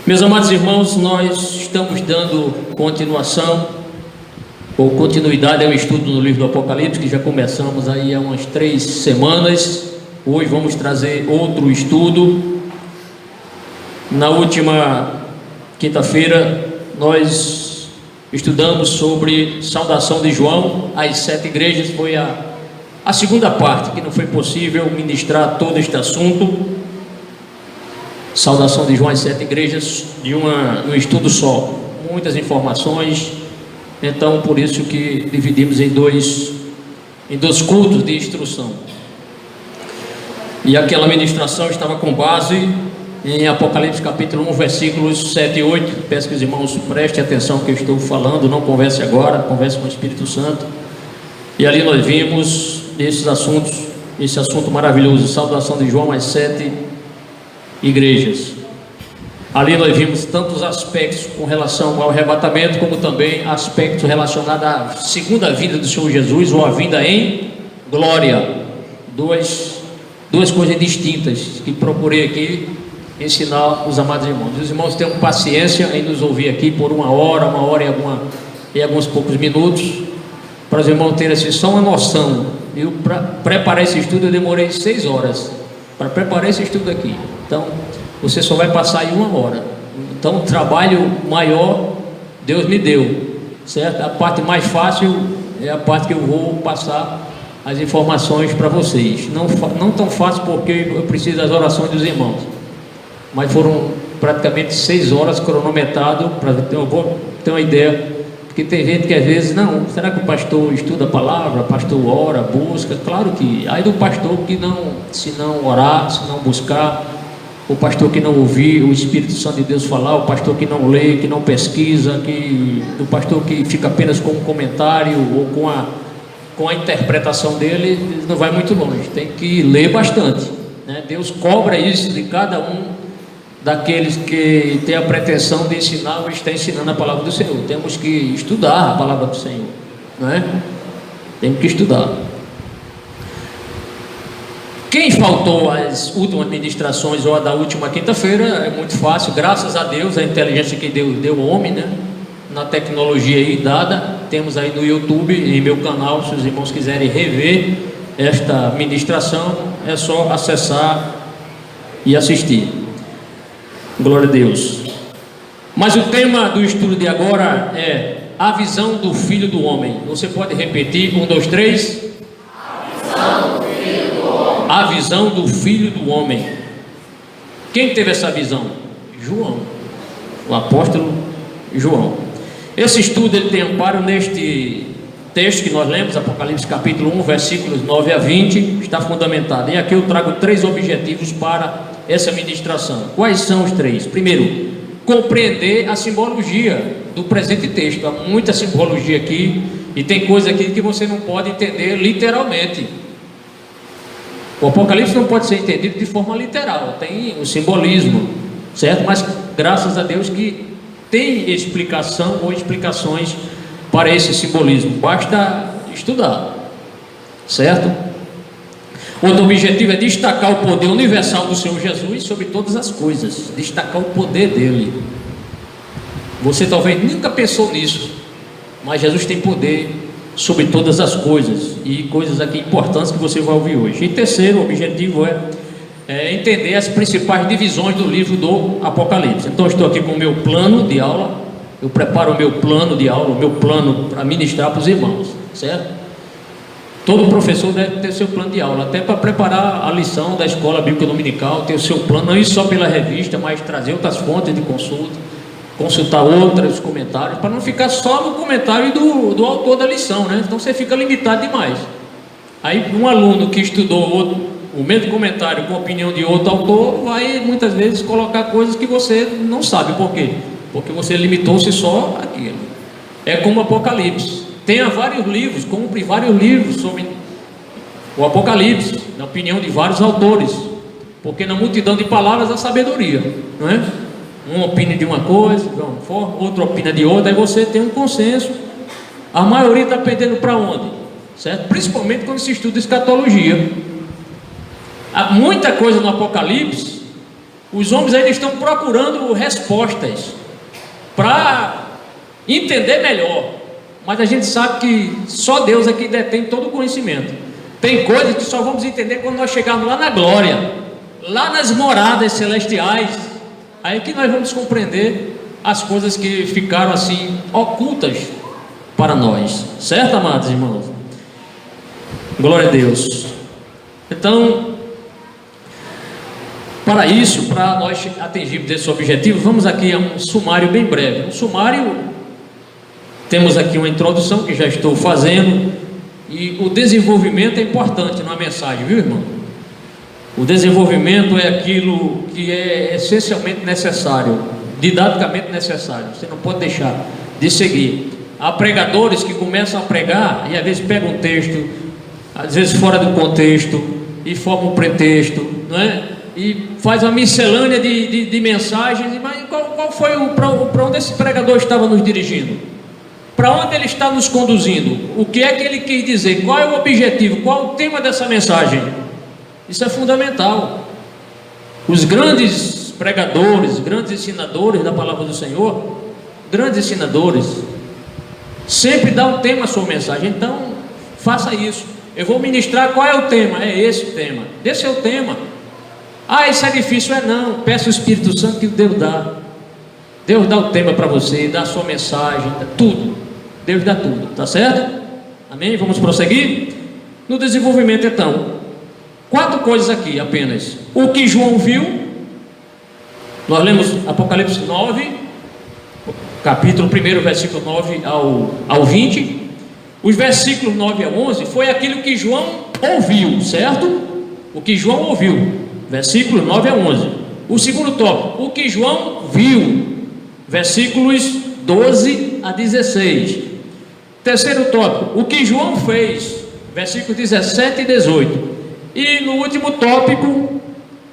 Meus amados irmãos, nós estamos dando continuidade ao estudo no livro do Apocalipse, que já começamos aí há umas 3 semanas. Hoje vamos trazer outro estudo. Na última quinta-feira nós estudamos sobre saudação de João às 7 igrejas. Foi a segunda parte, que não foi possível ministrar todo este assunto. Saudação de João às 7 igrejas, de um estudo só, muitas informações. Então, por isso que dividimos em dois cultos de instrução. E aquela ministração estava com base em Apocalipse capítulo 1, versículos 7 e 8. Peço que os irmãos prestem atenção no que eu estou falando, não converse agora, converse com o Espírito Santo. E ali nós vimos esse assunto maravilhoso, saudação de João às 7 igrejas. Ali nós vimos tantos aspectos com relação ao arrebatamento, como também aspectos relacionados à segunda vinda do Senhor Jesus, ou a vinda em glória. Duas coisas distintas que procurei aqui ensinar os amados irmãos. Os irmãos tenham paciência em nos ouvir aqui por uma hora e alguns poucos minutos, para os irmãos terem assim, só uma noção. Eu, para preparar esse estudo, eu demorei 6 horas para preparar esse estudo aqui. Então, você só vai passar aí 1 hora. Então, o trabalho maior Deus me deu, certo? A parte mais fácil é a parte que eu vou passar as informações para vocês. Não tão fácil, porque eu preciso das orações dos irmãos, mas foram praticamente 6 horas cronometrado para eu vou ter uma ideia. Porque tem gente que às vezes, não, será que o pastor estuda a palavra, o pastor ora, busca? Claro que, aí do pastor que não, se não orar, se não buscar, o pastor que não ouvir o Espírito Santo de Deus falar, o pastor que não lê, que não pesquisa, o pastor que fica apenas com um comentário ou com a interpretação dele, não vai muito longe. Tem que ler bastante, né? Deus cobra isso de cada um daqueles que têm a pretensão de ensinar ou está ensinando a palavra do Senhor. Temos que estudar a palavra do Senhor, não é? Temos que estudar. Quem faltou às últimas ministrações ou a da última quinta-feira, é muito fácil, graças a Deus, a inteligência que deu o homem, né? Na tecnologia aí dada, temos aí no YouTube, em meu canal, se os irmãos quiserem rever esta ministração, é só acessar e assistir. Glória a Deus. Mas o tema do estudo de agora é a visão do Filho do Homem. Você pode repetir? 1, 2, 3. A visão do Filho do Homem. Quem teve essa visão? João, o apóstolo João. Esse estudo ele tem amparo neste texto que nós lemos, Apocalipse capítulo 1, versículos 9 a 20, está fundamentado. E aqui eu trago 3 objetivos para essa ministração. Quais são os 3? Primeiro, compreender a simbologia do presente texto. Há muita simbologia aqui e tem coisa aqui que você não pode entender literalmente. O Apocalipse não pode ser entendido de forma literal, tem o simbolismo, certo? Mas graças a Deus que tem explicação ou explicações para esse simbolismo, basta estudar, certo? Outro objetivo é destacar o poder universal do Senhor Jesus sobre todas as coisas, destacar o poder dele. Você talvez nunca pensou nisso, mas Jesus tem poder sobre todas as coisas, e coisas aqui importantes que você vai ouvir hoje. E terceiro objetivo é entender as principais divisões do livro do Apocalipse. Então eu estou aqui com o meu plano de aula, eu preparo o meu plano de aula, o meu plano para ministrar para os irmãos, certo? Todo professor deve ter seu plano de aula, até para preparar a lição da escola bíblica dominical, ter o seu plano, não ir só pela revista, mas trazer outras fontes de consulta, consultar outros comentários, para não ficar só no comentário do autor da lição, né? Então você fica limitado demais. Aí um aluno que estudou o mesmo comentário com a opinião de outro autor, vai muitas vezes colocar coisas que você não sabe. Por quê? Porque você limitou-se só àquilo. É como Apocalipse. Tenha vários livros, compre vários livros sobre o Apocalipse, na opinião de vários autores, porque na multidão de palavras há sabedoria, não é? Um opina de uma coisa, de uma forma, outro opina de outra, aí você tem um consenso. A maioria está perdendo para onde? Certo? Principalmente quando se estuda escatologia. Há muita coisa no Apocalipse Os homens ainda estão procurando respostas para entender melhor, mas a gente sabe que só Deus é que detém todo o conhecimento. Tem coisas que só vamos entender quando nós chegarmos lá na glória, lá nas moradas celestiais, aí que nós vamos compreender as coisas que ficaram assim ocultas para nós, certo, amados irmãos? Glória a Deus. Então, para isso, para nós atingirmos esse objetivo, vamos aqui a um sumário bem breve. Um sumário, temos aqui uma introdução que já estou fazendo, e o desenvolvimento é importante numa mensagem, viu, irmão? O desenvolvimento é aquilo que é essencialmente necessário, didaticamente necessário. Você não pode deixar de seguir. Há pregadores que começam a pregar e às vezes pegam um texto, às vezes fora do contexto, e formam um pretexto, não é? E faz uma miscelânea de mensagens. Mas qual foi para onde esse pregador estava nos dirigindo? Para onde ele está nos conduzindo? O que é que ele quis dizer? Qual é o objetivo? Qual é o tema dessa mensagem? Isso é fundamental. Os grandes pregadores, grandes ensinadores da palavra do Senhor, grandes ensinadores, sempre dá um tema à sua mensagem. Então, faça isso. Eu vou ministrar, qual é o tema? É esse o tema. Esse é o tema. Ah, isso é difícil. Não. Peça o Espírito Santo que Deus dá. Deus dá o tema para você, dá a sua mensagem, dá tudo. Deus dá tudo, tá certo? Amém? Vamos prosseguir? No desenvolvimento, então, 4 coisas aqui apenas. O que João viu, nós lemos Apocalipse 9, capítulo 1, versículo 9 ao 20. Os versículos 9 a 11 foi aquilo que João ouviu, certo? O que João ouviu, versículos 9 a 11. O segundo tópico, o que João viu, versículos 12 a 16. Terceiro tópico, o que João fez, versículos 17 e 18. E no último tópico,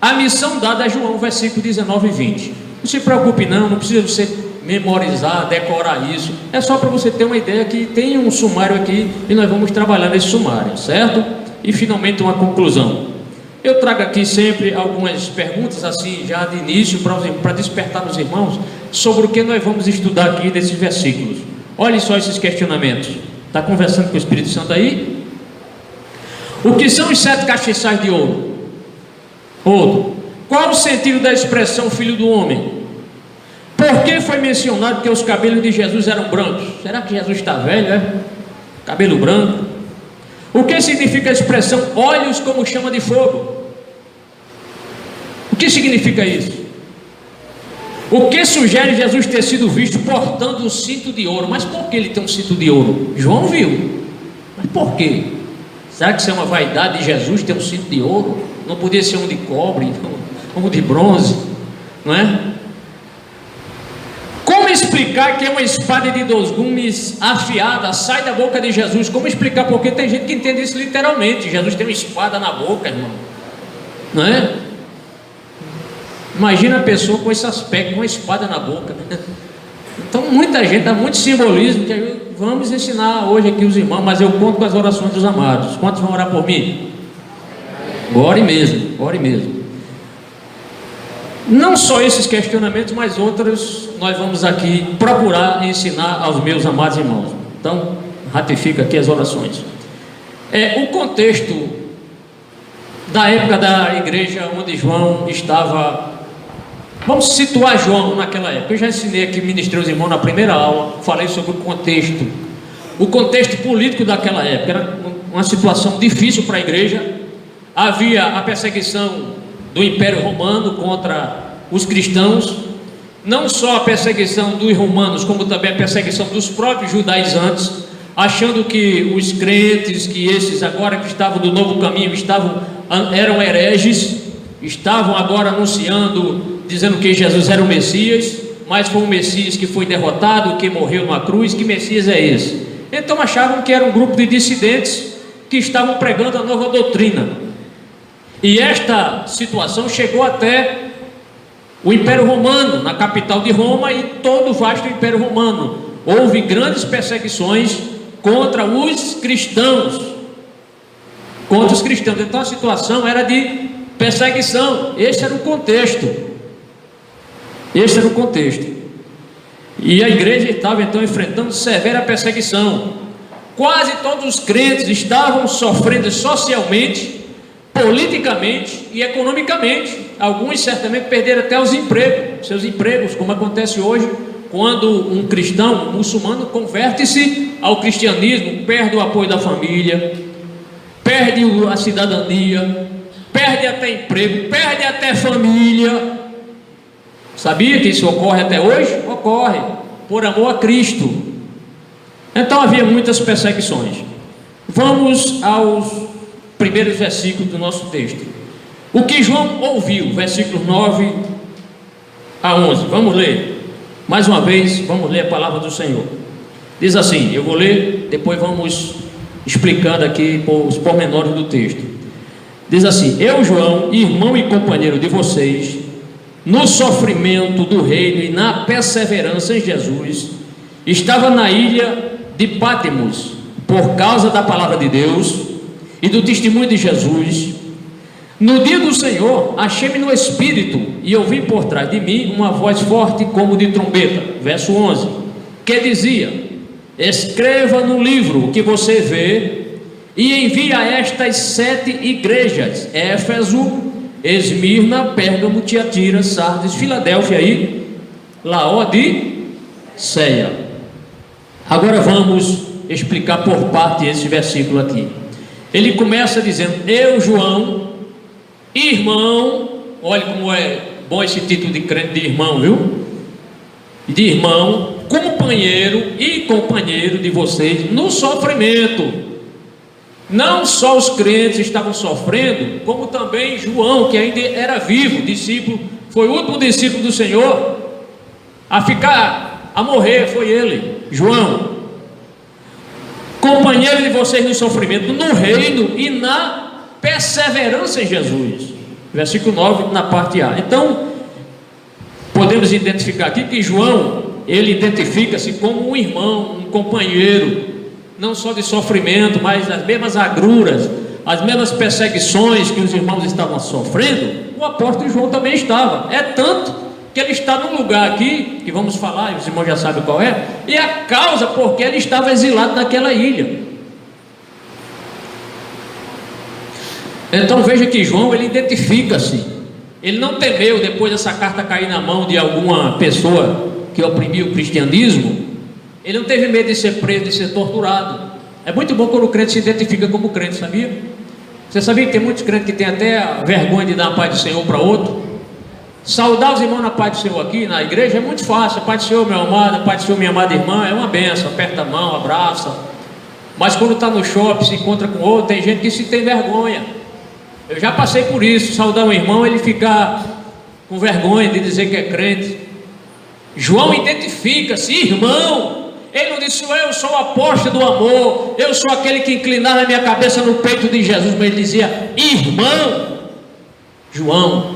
a missão dada a João, versículos 19 e 20. Não se preocupe não precisa você memorizar, decorar isso. É só para você ter uma ideia que tem um sumário aqui e nós vamos trabalhar nesse sumário, certo? E finalmente uma conclusão. Eu trago aqui sempre algumas perguntas assim já de início para despertar nos irmãos sobre o que nós vamos estudar aqui desses versículos. Olhem só esses questionamentos. Está conversando com o Espírito Santo aí? O que são os 7 castiçais de ouro? Outro. Qual o sentido da expressão filho do homem? Por que foi mencionado que os cabelos de Jesus eram brancos? Será que Jesus está velho, é? Cabelo branco. O que significa a expressão olhos como chama de fogo? O que significa isso? O que sugere Jesus ter sido visto portando um cinto de ouro? Mas por que ele tem um cinto de ouro? João viu. Mas por quê? Será que isso é uma vaidade de Jesus ter um cinto de ouro? Não podia ser um de cobre, um de bronze, não é? Como explicar que é uma espada de 2 gumes afiada sai da boca de Jesus? Como explicar? Porque tem gente que entende isso literalmente. Jesus tem uma espada na boca, irmão, não é? Imagina a pessoa com esse aspecto, com uma espada na boca. Então muita gente dá muito simbolismo que vamos ensinar hoje aqui os irmãos, mas eu conto com as orações dos amados. Quantos vão orar por mim? Ore mesmo, ore mesmo. Não só esses questionamentos, mas outros nós vamos aqui procurar ensinar aos meus amados irmãos. Então, ratifica aqui as orações. O contexto da época da igreja onde João estava. Vamos situar João naquela época. Eu já ensinei aqui, ministrei aos irmãos na primeira aula, falei sobre o contexto político daquela época. Era uma situação difícil para a igreja. Havia a perseguição do Império Romano contra os cristãos, não só a perseguição dos romanos, como também a perseguição dos próprios judaizantes, achando que os crentes, que esses agora que estavam do novo caminho, eram hereges, estavam agora anunciando, dizendo que Jesus era o Messias, mas foi um Messias que foi derrotado, que morreu numa cruz. Que Messias é esse? Então achavam que era um grupo de dissidentes que estavam pregando a nova doutrina. E esta situação chegou até o Império Romano, na capital de Roma e todo o vasto Império Romano. Houve grandes perseguições contra os cristãos. Então a situação era de perseguição. Esse era o contexto. Este era o contexto. E a igreja estava então enfrentando severa perseguição. Quase todos os crentes estavam sofrendo socialmente, politicamente e economicamente. Alguns certamente perderam até seus empregos, como acontece hoje, quando um cristão, um muçulmano, converte-se ao cristianismo, perde o apoio da família, perde a cidadania, perde até emprego, perde até família. Sabia que isso ocorre até hoje? Ocorre, por amor a Cristo. Então havia muitas perseguições. Vamos aos primeiros versículos do nosso texto. O que João ouviu, versículos 9 a 11. Vamos ler. Mais uma vez, vamos ler a palavra do Senhor. Diz assim, eu vou ler, depois vamos explicando aqui os pormenores do texto. Diz assim: eu, João, irmão e companheiro de vocês, no sofrimento do reino e na perseverança em Jesus, estava na ilha de Pátimos, por causa da palavra de Deus e do testemunho de Jesus. No dia do Senhor, achei-me no Espírito, e ouvi por trás de mim uma voz forte como de trombeta, verso 11, que dizia: escreva no livro o que você vê, e envie a estas 7 igrejas: Éfeso, Esmirna, Pérgamo, Tiatira, Sardes, Filadélfia e Laodiceia. Agora vamos explicar por parte esse versículo aqui. Ele começa dizendo: eu, João, irmão, olha como é bom esse título de crente, de irmão, viu? De irmão, companheiro e companheiro de vocês no sofrimento. Não só os crentes estavam sofrendo, como também João, que ainda era vivo, discípulo, foi o último discípulo do Senhor a morrer, foi ele, João. Companheiro de vocês no sofrimento, no reino e na perseverança em Jesus. Versículo 9, na parte A. Então, podemos identificar aqui que João, ele identifica-se como um irmão, um companheiro, não só de sofrimento, mas as mesmas agruras, as mesmas perseguições que os irmãos estavam sofrendo, o apóstolo João também estava. É tanto que ele está num lugar aqui, que vamos falar, os irmãos já sabem qual é, e a causa porque ele estava exilado naquela ilha. Então veja que João, ele identifica-se, ele não temeu depois dessa carta cair na mão de alguma pessoa que oprimia o cristianismo, ele não teve medo de ser preso, de ser torturado. É muito bom quando o crente se identifica como crente, sabia? Você sabia que tem muitos crentes que tem até a vergonha de dar a paz do Senhor para outro? Saudar os irmãos na paz do Senhor aqui na igreja é muito fácil. A paz do Senhor, meu amado, a paz do Senhor, minha amada irmã, é uma benção, aperta a mão, abraça. Mas quando está no shopping, se encontra com outro, tem gente que se tem vergonha. Eu já passei por isso, saudar um irmão, ele ficar com vergonha de dizer que é crente. João identifica-se, irmão. Ele não disse: eu sou o apóstolo do amor, eu sou aquele que inclinava a minha cabeça no peito de Jesus, mas ele dizia: irmão, João,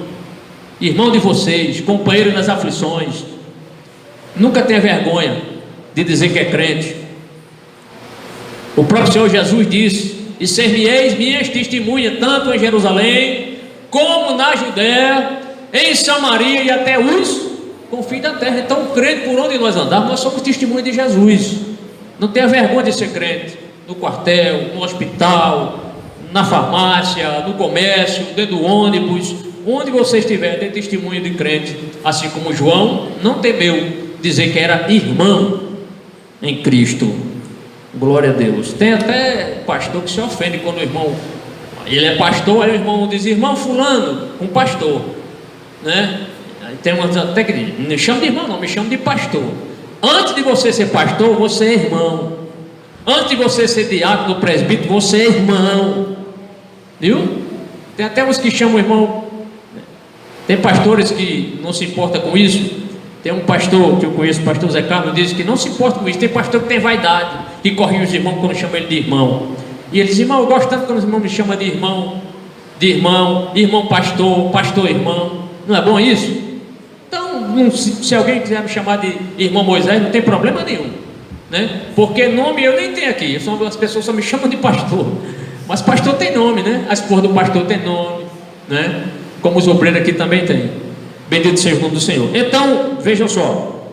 irmão de vocês, companheiro nas aflições. Nunca tenha vergonha de dizer que é crente. O próprio Senhor Jesus disse: e ser-me-eis minhas testemunhas, tanto em Jerusalém, como na Judéia, em Samaria e até os confins da terra. Então, crente, por onde nós andamos, nós somos testemunha de Jesus. Não tenha vergonha de ser crente. No quartel, no hospital, na farmácia, no comércio, dentro do ônibus, onde você estiver, tem testemunho de crente. Assim como João não temeu dizer que era irmão em Cristo. Glória a Deus. Tem até pastor que se ofende quando o irmão, ele é pastor, aí o irmão diz: irmão fulano, um pastor, né? Aí tem umas até que diz: não me chama de irmão não, me chama de pastor. Antes de você ser pastor, você é irmão. Antes de você ser diácono, presbítero, você é irmão. Viu? Tem até uns que chamam irmão. Tem pastores que não se importam com isso. Tem um pastor que eu conheço, o pastor Zé Carlos, diz que não se importa com isso. Tem pastor que tem vaidade, que corre os irmãos quando chama ele de irmão. E ele diz: irmão, eu gosto tanto quando os irmãos me chamam de irmão, irmão pastor, pastor irmão. Não é bom isso? Então, se alguém quiser me chamar de irmão Moisés, não tem problema nenhum, né? Porque nome eu nem tenho aqui. As pessoas só me chamam de pastor. Mas pastor tem nome, né? A esposa do pastor tem nome, né? Como os obreiros aqui também tem. Bendito seja o nome do Senhor. Então, vejam só,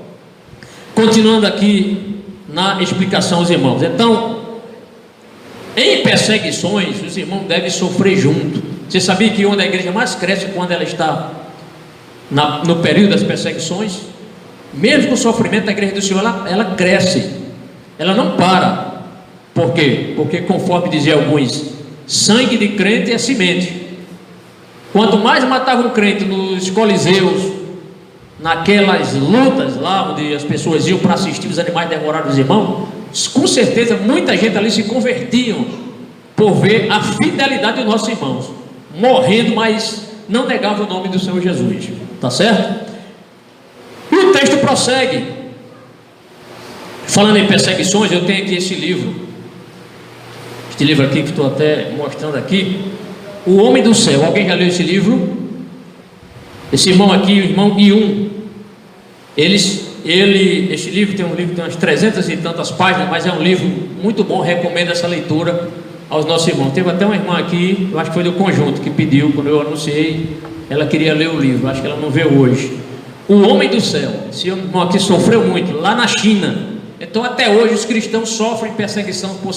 continuando aqui na explicação aos irmãos. Então, em perseguições, os irmãos devem sofrer junto. Você sabia que onde a igreja mais cresce, quando ela está no período das perseguições? Mesmo com o sofrimento, a igreja do Senhor, ela cresce, ela não para. Por quê? Porque, conforme diziam alguns, sangue de crente é semente. Quanto mais matavam um crente nos coliseus, naquelas lutas lá onde as pessoas iam para assistir os animais devorados dos irmãos, com certeza muita gente ali se convertiam por ver a fidelidade dos nossos irmãos, morrendo, mas não negavam o nome do Senhor Jesus. Tá certo? E o texto prossegue. Falando em perseguições, eu tenho aqui esse livro. Este livro aqui que estou até mostrando aqui, O Homem do Céu. Alguém já leu esse livro? Esse irmão aqui, o irmão Yun, este livro tem umas 300 e tantas páginas, mas é um livro muito bom, recomendo essa leitura aos nossos irmãos. Teve até uma irmã aqui, eu acho que foi do conjunto, que pediu, quando eu anunciei, ela queria ler o livro, acho que ela não vê hoje. O Homem do Céu. Esse irmão aqui sofreu muito, lá na China. Então até hoje os cristãos sofrem perseguições por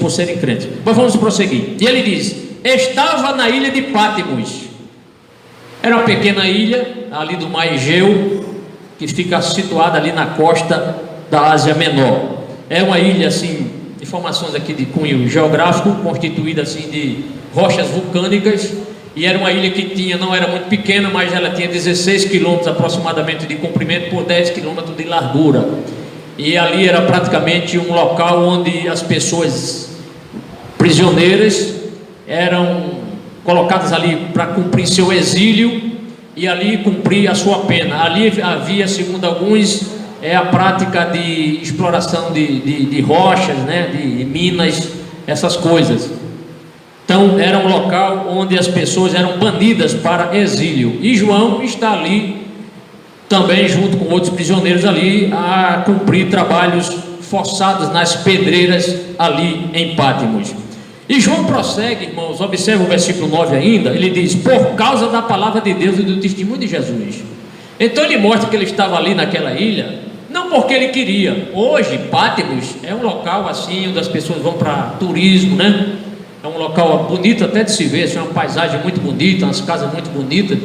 serem crentes. Mas vamos prosseguir. E ele diz: estava na ilha de Pátimos. Era uma pequena ilha ali do mar Egeu, que fica situada ali na costa da Ásia Menor. É uma ilha assim, informações aqui de cunho geográfico, constituída assim de rochas vulcânicas, e era uma ilha que não era muito pequena, mas ela tinha 16 quilômetros aproximadamente de comprimento por 10 quilômetros de largura. E ali era praticamente um local onde as pessoas prisioneiras eram colocadas ali para cumprir seu exílio e ali cumprir a sua pena. Ali havia, segundo alguns, a prática de exploração de rochas, né, de minas, essas coisas. Então era um local onde as pessoas eram banidas para exílio. E João está ali também junto com outros prisioneiros ali a cumprir trabalhos forçados nas pedreiras ali em Pátimos. E João prossegue, irmãos, observa o versículo 9 ainda, ele diz: por causa da palavra de Deus e do testemunho de Jesus. Então ele mostra que ele estava ali naquela ilha, não porque ele queria. Hoje, Pátimos é um local assim, onde as pessoas vão para turismo, né? É um local bonito até de se ver, é uma paisagem muito bonita, umas casas muito bonitas.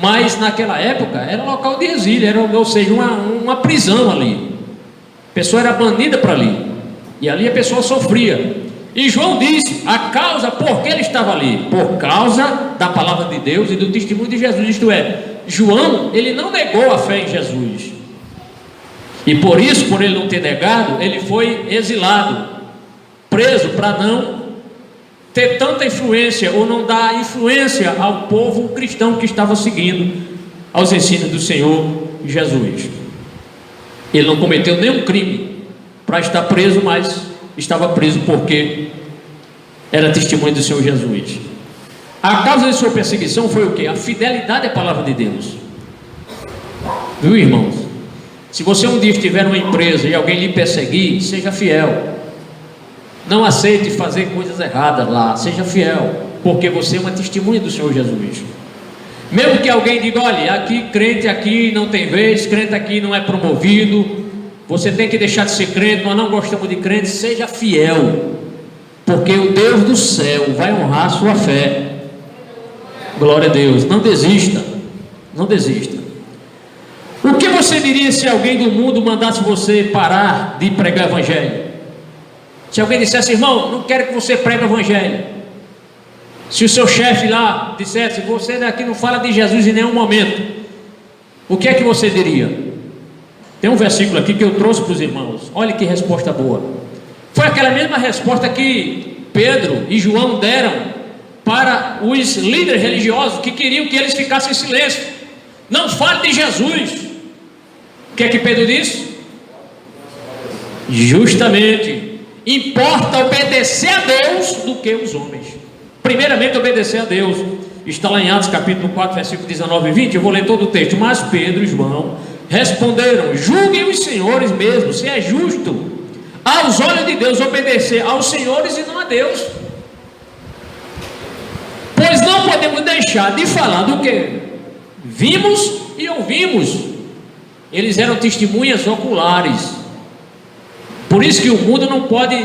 Mas naquela época era um local de exílio, ou seja, uma prisão ali. A pessoa era banida para ali, e ali a pessoa sofria. E João disse a causa por que ele estava ali: por causa da palavra de Deus e do testemunho de Jesus. Isto é, João, ele não negou a fé em Jesus, e por isso, por ele não ter negado, ele foi exilado, preso, para não ter tanta influência, ou não dar influência ao povo cristão que estava seguindo aos ensinos do Senhor Jesus. Ele não cometeu nenhum crime para estar preso, mas estava preso porque era testemunho do Senhor Jesus. A causa de sua perseguição foi o quê? A fidelidade à palavra de Deus. Viu, irmãos? Se você um dia estiver numa empresa e alguém lhe perseguir, seja fiel. Não aceite fazer coisas erradas lá, seja fiel, porque você é uma testemunha do Senhor Jesus. Mesmo que alguém diga: olha, aqui crente aqui não tem vez, crente aqui não é promovido, você tem que deixar de ser crente, nós não gostamos de crente, seja fiel, porque o Deus do céu vai honrar a sua fé. Glória a Deus. Não desista, não desista. O que você diria se alguém do mundo mandasse você parar de pregar o evangelho? Se alguém dissesse: irmão, não quero que você pregue o evangelho. Se o seu chefe lá dissesse: você daqui não fala de Jesus em nenhum momento, o que é que você diria? Tem um versículo aqui que eu trouxe para os irmãos. Olha que resposta boa. Foi aquela mesma resposta que Pedro e João deram para os líderes religiosos que queriam que eles ficassem em silêncio. Não fale de Jesus. O que é que Pedro disse? Justamente, importa obedecer a Deus do que os homens. Primeiramente obedecer a Deus. Está lá em Atos capítulo 4, versículo 19 e 20. Eu vou ler todo o texto. Mas Pedro e João responderam: julguem os senhores mesmo, se é justo aos olhos de Deus obedecer aos senhores e não a Deus. Pois não podemos deixar de falar do que Vimos e ouvimos. Eles eram testemunhas oculares. Por isso que o mundo não pode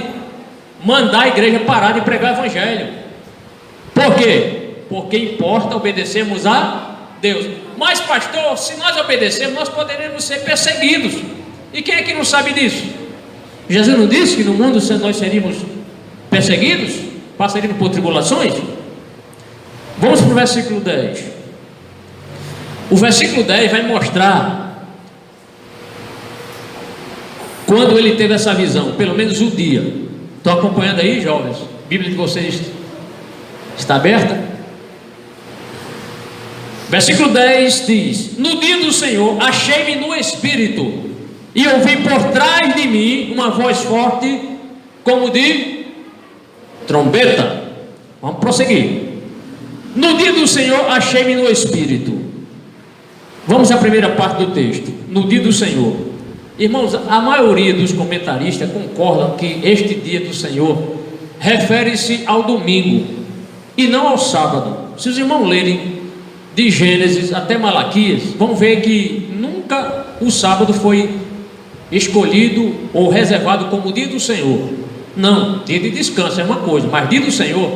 mandar a igreja parar de pregar o evangelho. Por quê? Porque importa obedecermos a Deus. Mas pastor, se nós obedecermos, nós poderemos ser perseguidos. E quem é que não sabe disso? Jesus não disse que no mundo nós seríamos perseguidos? Passaríamos por tribulações? Vamos para o versículo 10. O versículo 10 vai mostrar quando ele teve essa visão, pelo menos o dia. Estão acompanhando aí, jovens? A Bíblia de vocês está aberta? Versículo 10 diz: no dia do Senhor achei-me no Espírito, e ouvi por trás de mim uma voz forte, como de trombeta. Vamos prosseguir. No dia do Senhor achei-me no Espírito. Vamos à primeira parte do texto. No dia do Senhor. Irmãos, a maioria dos comentaristas concordam que este dia do Senhor refere-se ao domingo e não ao sábado. Se os irmãos lerem de Gênesis até Malaquias, vão ver que nunca o sábado foi escolhido ou reservado como dia do Senhor. Não, dia de descanso é uma coisa, mas dia do Senhor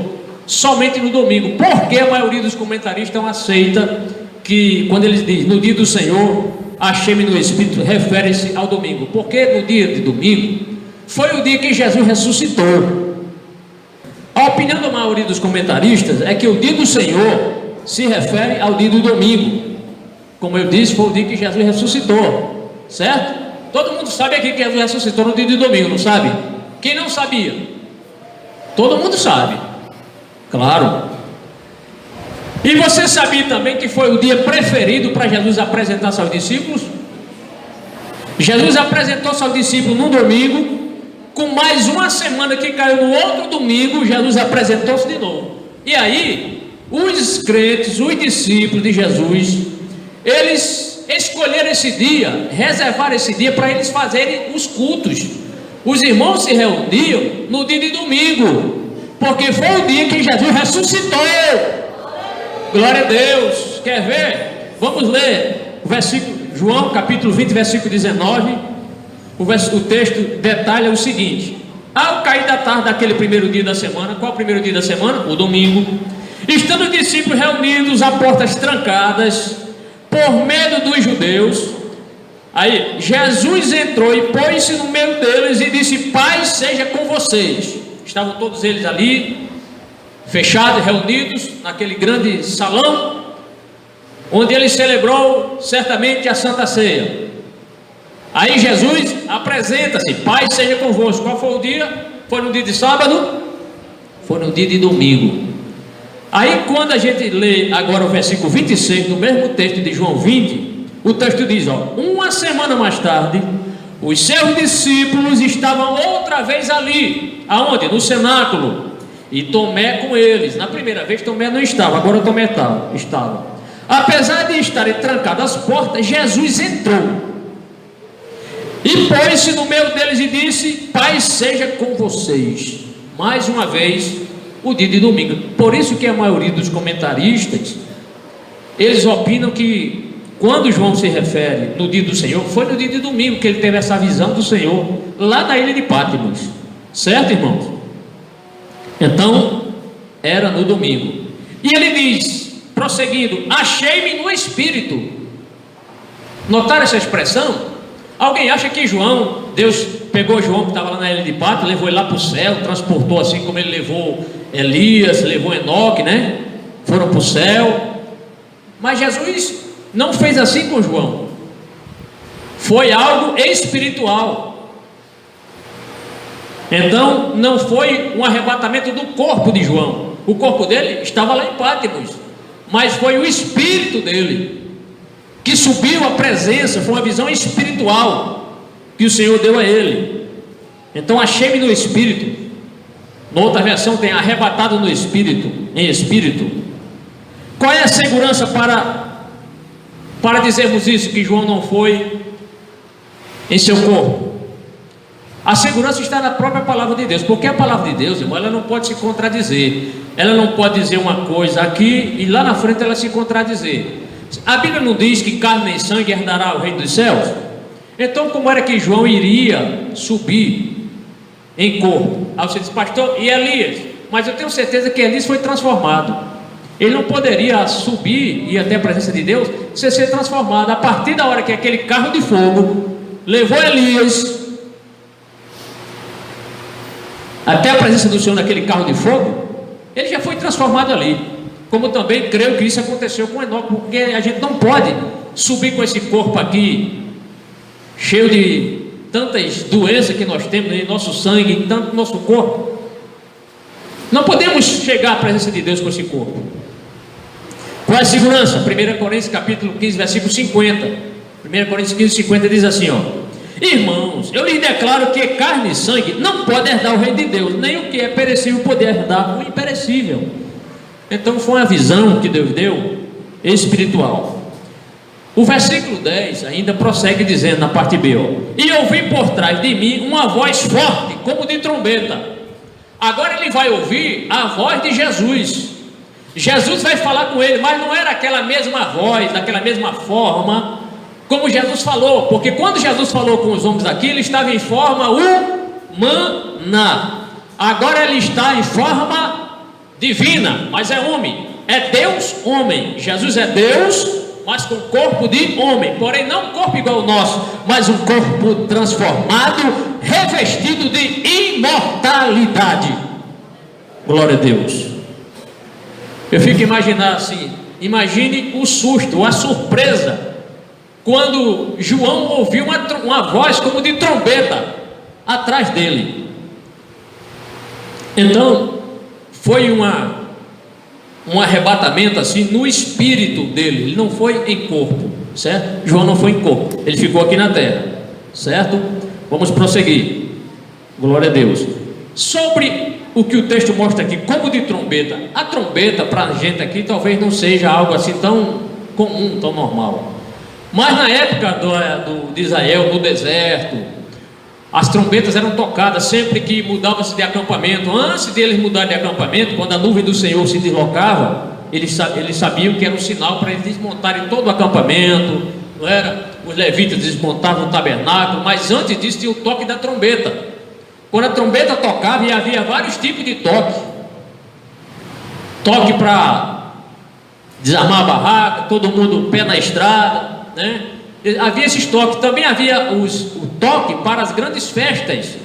somente no domingo. Porque a maioria dos comentaristas aceita que quando eles dizem no dia do Senhor achei-me no Espírito, refere-se ao domingo. Porque no dia de domingo foi o dia que Jesus ressuscitou. A opinião da maioria dos comentaristas é que o dia do Senhor se refere ao dia do domingo. Como eu disse, foi o dia que Jesus ressuscitou, certo? Todo mundo sabe aqui que Jesus ressuscitou no dia de domingo, não sabe? Quem não sabia? Todo mundo sabe, claro. E você sabia também que foi o dia preferido para Jesus apresentar seus discípulos? Jesus apresentou seus discípulos num domingo, com mais uma semana que caiu no outro domingo, Jesus apresentou-se de novo. E aí, os crentes, os discípulos de Jesus, eles escolheram esse dia, reservaram esse dia para eles fazerem os cultos. Os irmãos se reuniam no dia de domingo, porque foi o dia que Jesus ressuscitou. Glória a Deus. Quer ver? Vamos ler o versículo, João capítulo 20, versículo 19. O texto detalha o seguinte: ao cair da tarde daquele primeiro dia da semana. Qual é o primeiro dia da semana? O domingo. Estando os discípulos reunidos a portas trancadas, por medo dos judeus, aí Jesus entrou e pôs-se no meio deles e disse: paz seja com vocês. Estavam todos eles ali, fechados, reunidos naquele grande salão, onde ele celebrou certamente a Santa Ceia. Aí Jesus apresenta-se: paz seja convosco. Qual foi o dia? Foi no dia de sábado? Foi no dia de domingo. Aí quando a gente lê agora o versículo 26 do mesmo texto de João 20, o texto diz, uma semana mais tarde, os seus discípulos estavam outra vez ali. Aonde? No cenáculo. E Tomé com eles. Na primeira vez Tomé não estava, agora Tomé estava. Apesar de estarem trancadas as portas, Jesus entrou e pôs-se no meio deles e disse: paz seja com vocês. Mais uma vez, o dia de domingo. Por isso que a maioria dos comentaristas, eles opinam que quando João se refere no dia do Senhor, foi no dia de domingo que ele teve essa visão do Senhor, lá na ilha de Patmos. Certo, irmãos? Então, era no domingo. E ele diz, prosseguindo: achei-me no Espírito. Notaram essa expressão? Alguém acha que Deus pegou João que estava lá na ilha de Patmos, levou ele lá para o céu, transportou assim como ele levou Elias, levou Enoque, né? Foram para o céu. Mas Jesus não fez assim com João. Foi algo espiritual. Então não foi um arrebatamento do corpo de João. O corpo dele estava lá em Patmos, mas foi o espírito dele que subiu à presença. Foi uma visão espiritual que o Senhor deu a ele. Então achei-me no Espírito. Na outra versão tem arrebatado no Espírito, em Espírito. Qual é a segurança para dizermos isso, que João não foi em seu corpo? A segurança está na própria palavra de Deus, porque a palavra de Deus, irmão, ela não pode se contradizer. Ela não pode dizer uma coisa aqui e lá na frente ela se contradizer. A Bíblia não diz que carne nem sangue herdará o reino dos céus? Então como era que João iria subir em corpo? Aí você diz, pastor, e Elias? Mas eu tenho certeza que Elias foi transformado. Ele não poderia subir e ir até a presença de Deus sem ser transformado. A partir da hora que aquele carro de fogo levou Elias até a presença do Senhor naquele carro de fogo, ele já foi transformado ali. Como também creio que isso aconteceu com Enoque, porque a gente não pode subir com esse corpo aqui cheio de tantas doenças que nós temos em nosso sangue, em tanto nosso corpo. Não podemos chegar à presença de Deus com esse corpo. Qual é a segurança? 1 Coríntios capítulo 15, versículo 50. 1 Coríntios 15, 50 diz assim, ó: irmãos, eu lhes declaro que carne e sangue não podem herdar o reino de Deus, nem o que é perecível poder herdar o imperecível. Então foi uma visão que Deus deu espiritual. O versículo 10 ainda prossegue dizendo na parte B, ó: e ouvi por trás de mim uma voz forte como de trombeta. Agora ele vai ouvir a voz de Jesus. Jesus vai falar com ele, mas não era aquela mesma voz, daquela mesma forma como Jesus falou, porque quando Jesus falou com os homens aqui, ele estava em forma humana. Agora ele está em forma divina, mas é homem, é Deus homem. Jesus é Deus, mas com corpo de homem, porém não um corpo igual ao nosso, mas um corpo transformado, revestido de imortalidade. Glória a Deus. Eu fico imaginando assim, imagine o susto, a surpresa, quando João ouviu uma voz como de trombeta atrás dele. Então foi um arrebatamento assim no espírito dele. Ele não foi em corpo, certo? João não foi em corpo, ele ficou aqui na terra, certo? Vamos prosseguir. Glória a Deus. Sobre o que o texto mostra aqui, como de trombeta. A trombeta para a gente aqui talvez não seja algo assim tão comum, tão normal, mas na época de Israel, no deserto, as trombetas eram tocadas sempre que mudava-se de acampamento. Antes deles mudarem de acampamento, quando a nuvem do Senhor se deslocava, eles sabiam que era um sinal para eles desmontarem todo o acampamento, não era? Os levitas desmontavam o tabernáculo, mas antes disso tinha o toque da trombeta. Quando a trombeta tocava, e havia vários tipos de toque para desarmar a barraca, todo mundo pé na estrada, né? Havia esses toques. Também havia o toque para as grandes festas.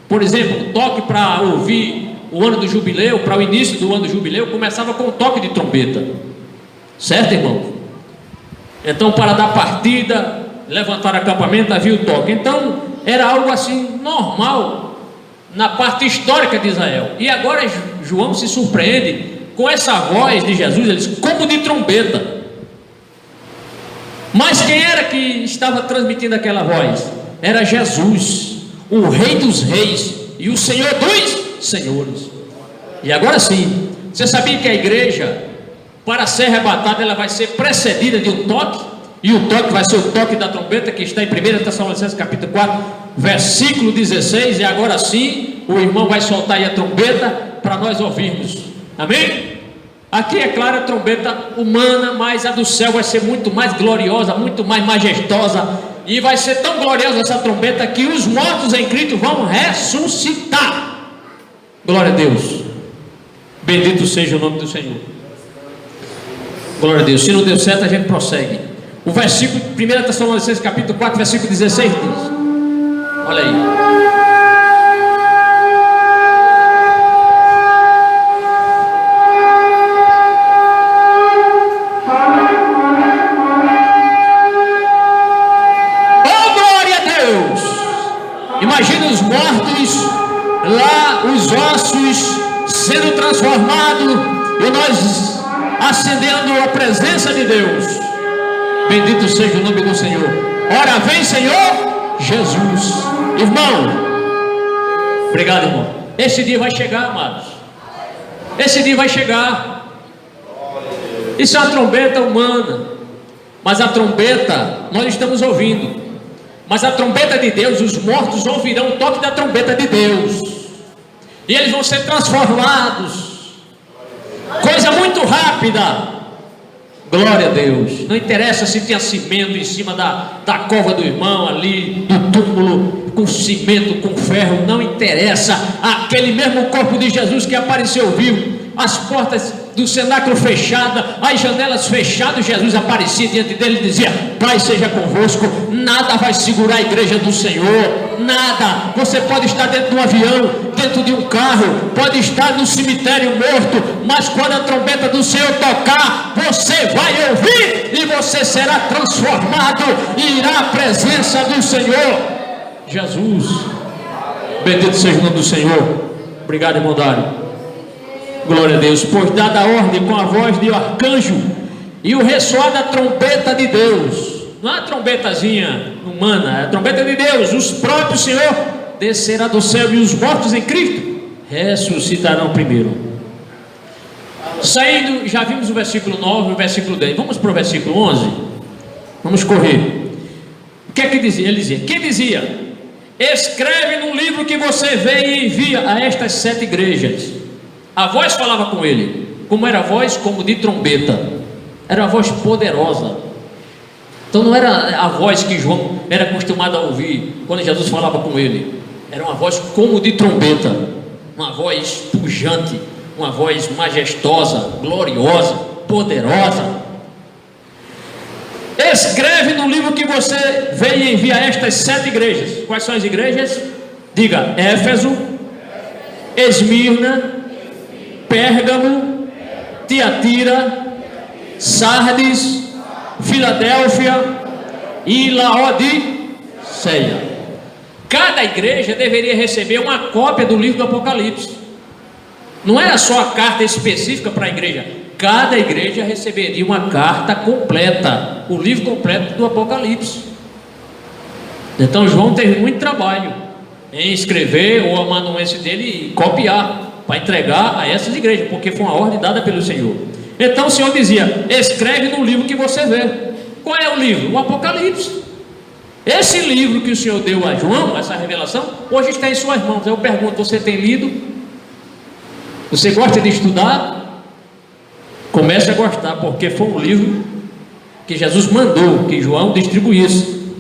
Por exemplo, o toque para ouvir o ano do jubileu, para o início do ano do jubileu, começava com o toque de trombeta, certo, irmão? Então, para dar partida, levantar acampamento, havia o toque. Então era algo assim normal na parte histórica de Israel. E agora João se surpreende com essa voz de Jesus. Ele diz, como de trombeta. Mas quem era que estava transmitindo aquela voz? Era Jesus, o Rei dos Reis e o Senhor dos Senhores. E agora sim, você sabia que a igreja, para ser arrebatada, ela vai ser precedida de um toque? E o toque vai ser o toque da trombeta, que está em 1 Tessalonicenses capítulo 4, versículo 16. E agora sim, o irmão vai soltar aí a trombeta para nós ouvirmos. Amém? Aqui é claro a trombeta humana, mas a do céu vai ser muito mais gloriosa, muito mais majestosa. E vai ser tão gloriosa essa trombeta que os mortos em Cristo vão ressuscitar. Glória a Deus. Bendito seja o nome do Senhor. Glória a Deus. Se não deu certo, a gente prossegue. O versículo 1 Tessalonicenses capítulo 4, versículo 16 diz, olha aí: oh glória a Deus! Imagina os mortos lá, os ossos sendo transformados, e nós ascendendo a presença de Deus. Bendito seja o nome do Senhor. Ora vem, Senhor Jesus. Irmão, obrigado, irmão. Esse dia vai chegar, amados. Esse dia vai chegar. Isso é uma trombeta humana, mas a trombeta nós estamos ouvindo. Mas a trombeta de Deus, os mortos ouvirão o toque da trombeta de Deus, e eles vão ser transformados. Coisa muito rápida. Glória a Deus. Não interessa se tinha cimento em cima da cova do irmão ali, do túmulo, com cimento, com ferro, não interessa. Aquele mesmo corpo de Jesus que apareceu vivo, as portas do cenáculo fechadas, as janelas fechadas, Jesus aparecia diante dele e dizia: Pai seja convosco. Nada vai segurar a igreja do Senhor, nada. Você pode estar dentro de um avião, dentro de um carro, pode estar no cemitério morto, mas quando a trombeta do Senhor tocar, você vai ouvir e você será transformado e irá à presença do Senhor. Jesus, bendito seja o nome do Senhor. Obrigado, irmão Dário. Glória a Deus. Pois dada a ordem com a voz de arcanjo e o ressoar da trombeta de Deus, não é a trombetazinha humana, é a trombeta de Deus, os próprios Senhor descerá do céu e os mortos em Cristo ressuscitarão primeiro. Saindo, já vimos o versículo 9 e o versículo 10. Vamos para o versículo 11. Vamos correr. O que é que dizia? Ele dizia: quem dizia: escreve no livro que você vê e envia a estas 7 igrejas. A voz falava com ele. Como era a voz? Como de trombeta. Era uma voz poderosa. Então não era a voz que João era acostumado a ouvir quando Jesus falava com ele. Era uma voz como de trombeta, uma voz pujante, uma voz majestosa, gloriosa, poderosa. Escreve no livro que você vê e envia a estas 7 igrejas. Quais são as igrejas? Diga: Éfeso, Esmirna, Pérgamo, Tiatira, Sardes, Filadélfia e Laodiceia. Cada igreja deveria receber uma cópia do livro do Apocalipse. Não era só a carta específica para a igreja. Cada igreja receberia uma carta completa, o livro completo do Apocalipse. Então João teve muito trabalho em escrever o amanuense dele e copiar para entregar a essas igrejas, porque foi uma ordem dada pelo Senhor. Então o Senhor dizia: escreve no livro que você vê. Qual é o livro? O Apocalipse. Esse livro que o Senhor deu a João, essa revelação, hoje está em suas mãos. Eu pergunto: você tem lido? Você gosta de estudar? Comece a gostar, porque foi um livro que Jesus mandou que João distribuísse.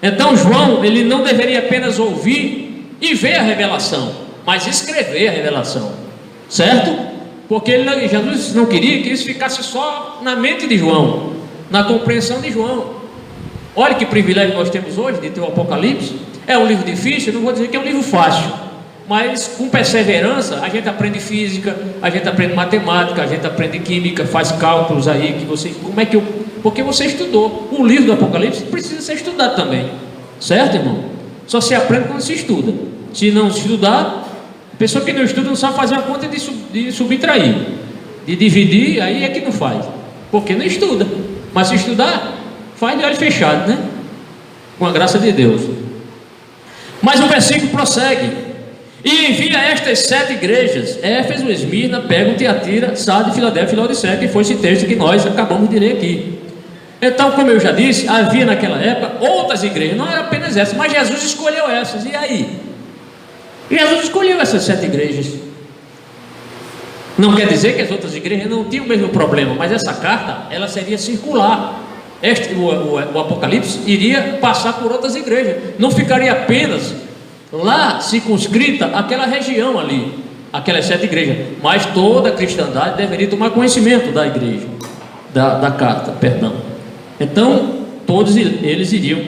Então João, ele não deveria apenas ouvir e ver a revelação, mas escrever a revelação, certo? Porque Jesus não queria que isso ficasse só na mente de João, na compreensão de João. Olha que privilégio nós temos hoje de ter o Apocalipse. É um livro difícil, eu não vou dizer que é um livro fácil, mas com perseverança a gente aprende física, a gente aprende matemática, a gente aprende química, faz cálculos aí que você, porque você estudou. O livro do Apocalipse precisa ser estudado também, certo, irmão? Só se aprende quando se estuda. Se não estudar, a pessoa que não estuda não sabe fazer uma conta de subtrair, de dividir, aí é que não faz, porque não estuda. Mas se estudar, faz de olho fechado, né? Com a graça de Deus. Mas o versículo prossegue: e envia estas 7 igrejas: Éfeso, Esmirna, Pérgamo, Tiatira, Sardes, Filadélfia e Laodiceia, que foi esse texto que nós acabamos de ler aqui. Então, como eu já disse, havia naquela época outras igrejas, não era apenas essas, mas Jesus escolheu essas. E aí? Jesus escolheu essas 7 igrejas. Não quer dizer que as outras igrejas não tinham o mesmo problema, mas essa carta, ela seria circular. O Apocalipse iria passar por outras igrejas, não ficaria apenas lá circunscrita aquela região ali, aquelas 7 igrejas, mas toda a cristandade deveria tomar conhecimento da igreja, da carta, perdão. Então todos eles iriam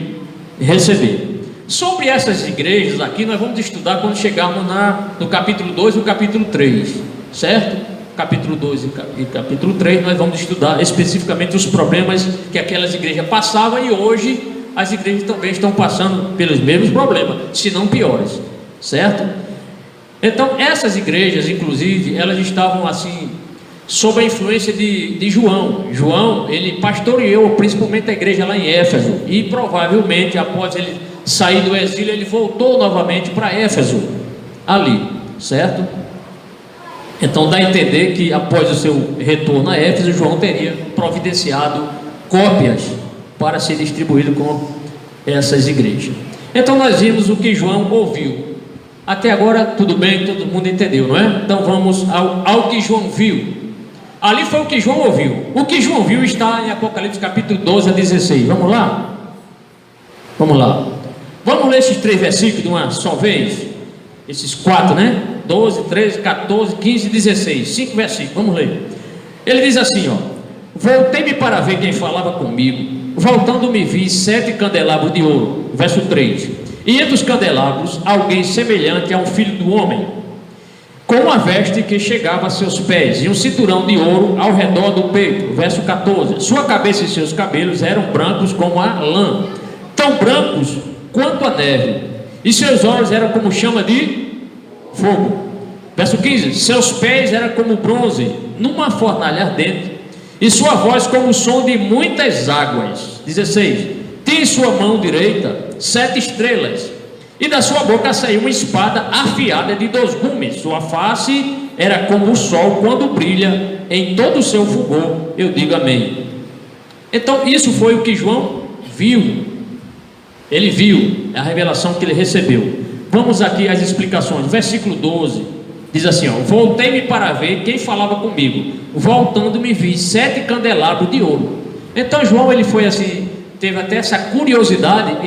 receber. Sobre essas igrejas aqui nós vamos estudar quando chegarmos no capítulo 2 e no capítulo 3, certo? Capítulo 2 e capítulo 3 nós vamos estudar especificamente os problemas que aquelas igrejas passavam, e hoje as igrejas também estão passando pelos mesmos problemas, se não piores, certo? Então essas igrejas, inclusive, elas estavam assim sob a influência de João. João, ele pastoreou principalmente a igreja lá em Éfeso, e provavelmente após ele sair do exílio, ele voltou novamente para Éfeso, ali, certo? Então dá a entender que após o seu retorno a Éfeso, João teria providenciado cópias para ser distribuído com essas igrejas. Então nós vimos o que João ouviu. Até agora tudo bem, todo mundo entendeu, não é? Então vamos ao que João viu. Ali foi o que João ouviu. O que João viu está em Apocalipse capítulo 12 a 16. Vamos lá? Vamos lá. Vamos ler esses 3 versículos de uma só vez? Esses 4, né? 12, 13, 14, 15 e 16. 5 versículos, vamos ler. Ele diz assim, ó: voltei-me para ver quem falava comigo. Voltando-me vi 7 candelabros de ouro. Verso 3. E entre os candelabros, alguém semelhante a um filho do homem, com uma veste que chegava a seus pés, e um cinturão de ouro ao redor do peito. Verso 14. Sua cabeça e seus cabelos eram brancos como a lã, tão brancos quanto a neve, e seus olhos eram como chama de fogo. Verso 15. Seus pés eram como bronze numa fornalha ardente, e sua voz como o som de muitas águas. 16. Tinha em sua mão direita 7 estrelas, e da sua boca saiu uma espada afiada de 2 gumes. Sua face era como o sol quando brilha em todo o seu fulgor. Eu digo amém. Então isso foi o que João viu. Ele viu, é a revelação que ele recebeu. Vamos aqui às explicações. Versículo 12 diz assim, ó: voltei-me para ver quem falava comigo. Voltando-me vi 7 candelabros de ouro. Então João, ele foi assim, teve até essa curiosidade.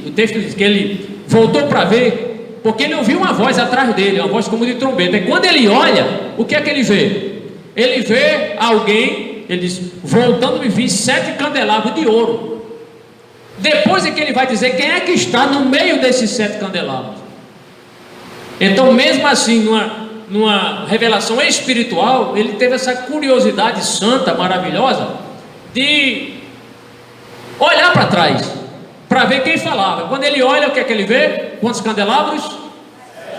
O texto diz que ele voltou para ver, porque ele ouviu uma voz atrás dele, uma voz como de trombeta. E quando ele olha, o que é que ele vê? Ele vê alguém, ele diz: voltando-me vi 7 candelabros de ouro. Depois é que ele vai dizer quem é que está no meio desses 7 candelabros. Então, mesmo assim, numa revelação espiritual, ele teve essa curiosidade santa, maravilhosa, de olhar para trás, para ver quem falava. Quando ele olha, o que é que ele vê? Quantos candelabros?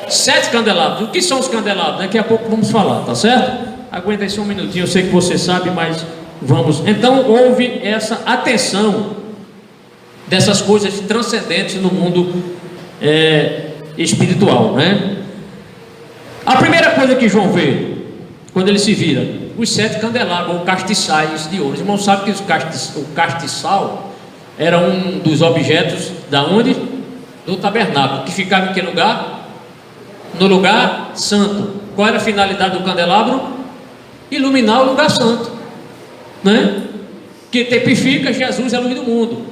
7 candelabros. O que são os candelabros? Daqui a pouco vamos falar, tá certo? Aguenta aí só um minutinho, eu sei que você sabe, mas vamos. Então houve essa atenção dessas coisas transcendentes no mundo espiritual, né? A primeira coisa que João vê, quando ele se vira, os 7 candelabros, ou castiçais de ouro. Os irmãos sabem que o castiçal era um dos objetos da onde? Do tabernáculo, que ficava em que lugar? No lugar santo. Qual era a finalidade do candelabro? Iluminar o lugar santo, né? Que tipifica Jesus, é a luz do mundo.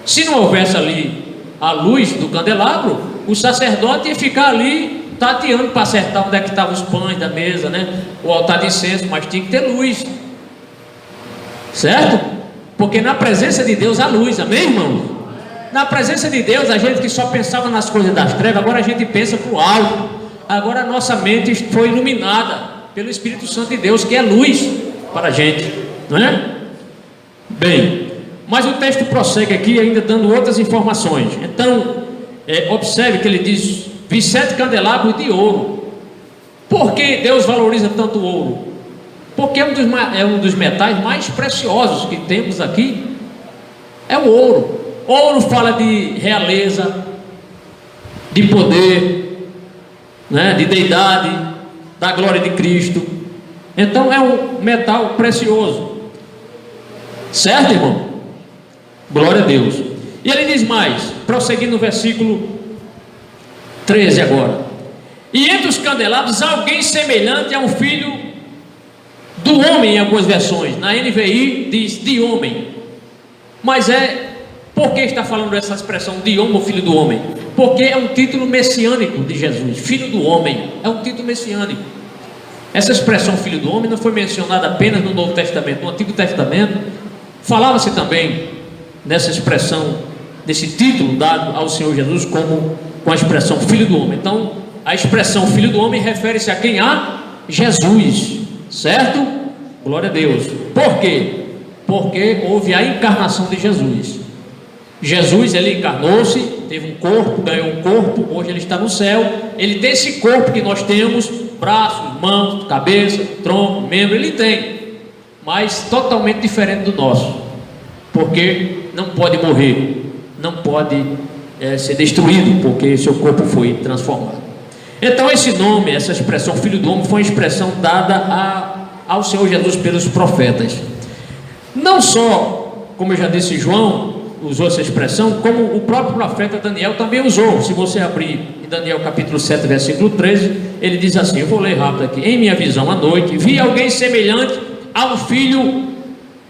Se não houvesse ali a luz do candelabro, o sacerdote ia ficar ali tateando para acertar onde é que estavam os pães da mesa, né? O altar de incenso, mas tinha que ter luz, certo? Porque na presença de Deus há luz, amém, irmão? Na presença de Deus, a gente que só pensava nas coisas das trevas, agora a gente pensa para o alto. Agora a nossa mente foi iluminada pelo Espírito Santo de Deus, que é luz para a gente, não é? Bem, mas o texto prossegue aqui ainda dando outras informações. Então, observe que ele diz: vi 7 candelabros de ouro. Por que Deus valoriza tanto o ouro? Porque é um dos metais mais preciosos que temos aqui. É o ouro. Ouro fala de realeza, de poder, né, de deidade, da glória de Cristo. Então é um metal precioso, certo, irmão? Glória a Deus. E ele diz mais, prosseguindo no versículo 13 agora: e entre os candelabros alguém semelhante a um filho do homem. Em algumas versões, na NVI diz de homem. Mas por que está falando essa expressão de homem ou filho do homem? Porque é um título messiânico de Jesus. Filho do homem é um título messiânico. Essa expressão filho do homem não foi mencionada apenas no Novo Testamento. No Antigo Testamento falava-se também nessa expressão, desse título dado ao Senhor Jesus com a expressão filho do homem. Então a expressão filho do homem refere-se a quem? A Jesus, certo? Glória a Deus. Por quê? Porque houve a encarnação de Jesus. Jesus, ele encarnou-se, teve um corpo, ganhou um corpo, hoje ele está no céu. Ele tem esse corpo que nós temos, braços, mãos, cabeça, tronco, membro, ele tem, mas totalmente diferente do nosso, porque não pode morrer, não pode ser destruído, porque seu corpo foi transformado. Então esse nome, essa expressão filho do homem, foi uma expressão dada ao Senhor Jesus pelos profetas. Não só, como eu já disse, João, usou essa expressão, como o próprio profeta Daniel também usou. Se você abrir em Daniel capítulo 7, versículo 13, ele diz assim, eu vou ler rápido aqui: em minha visão à noite, vi alguém semelhante ao filho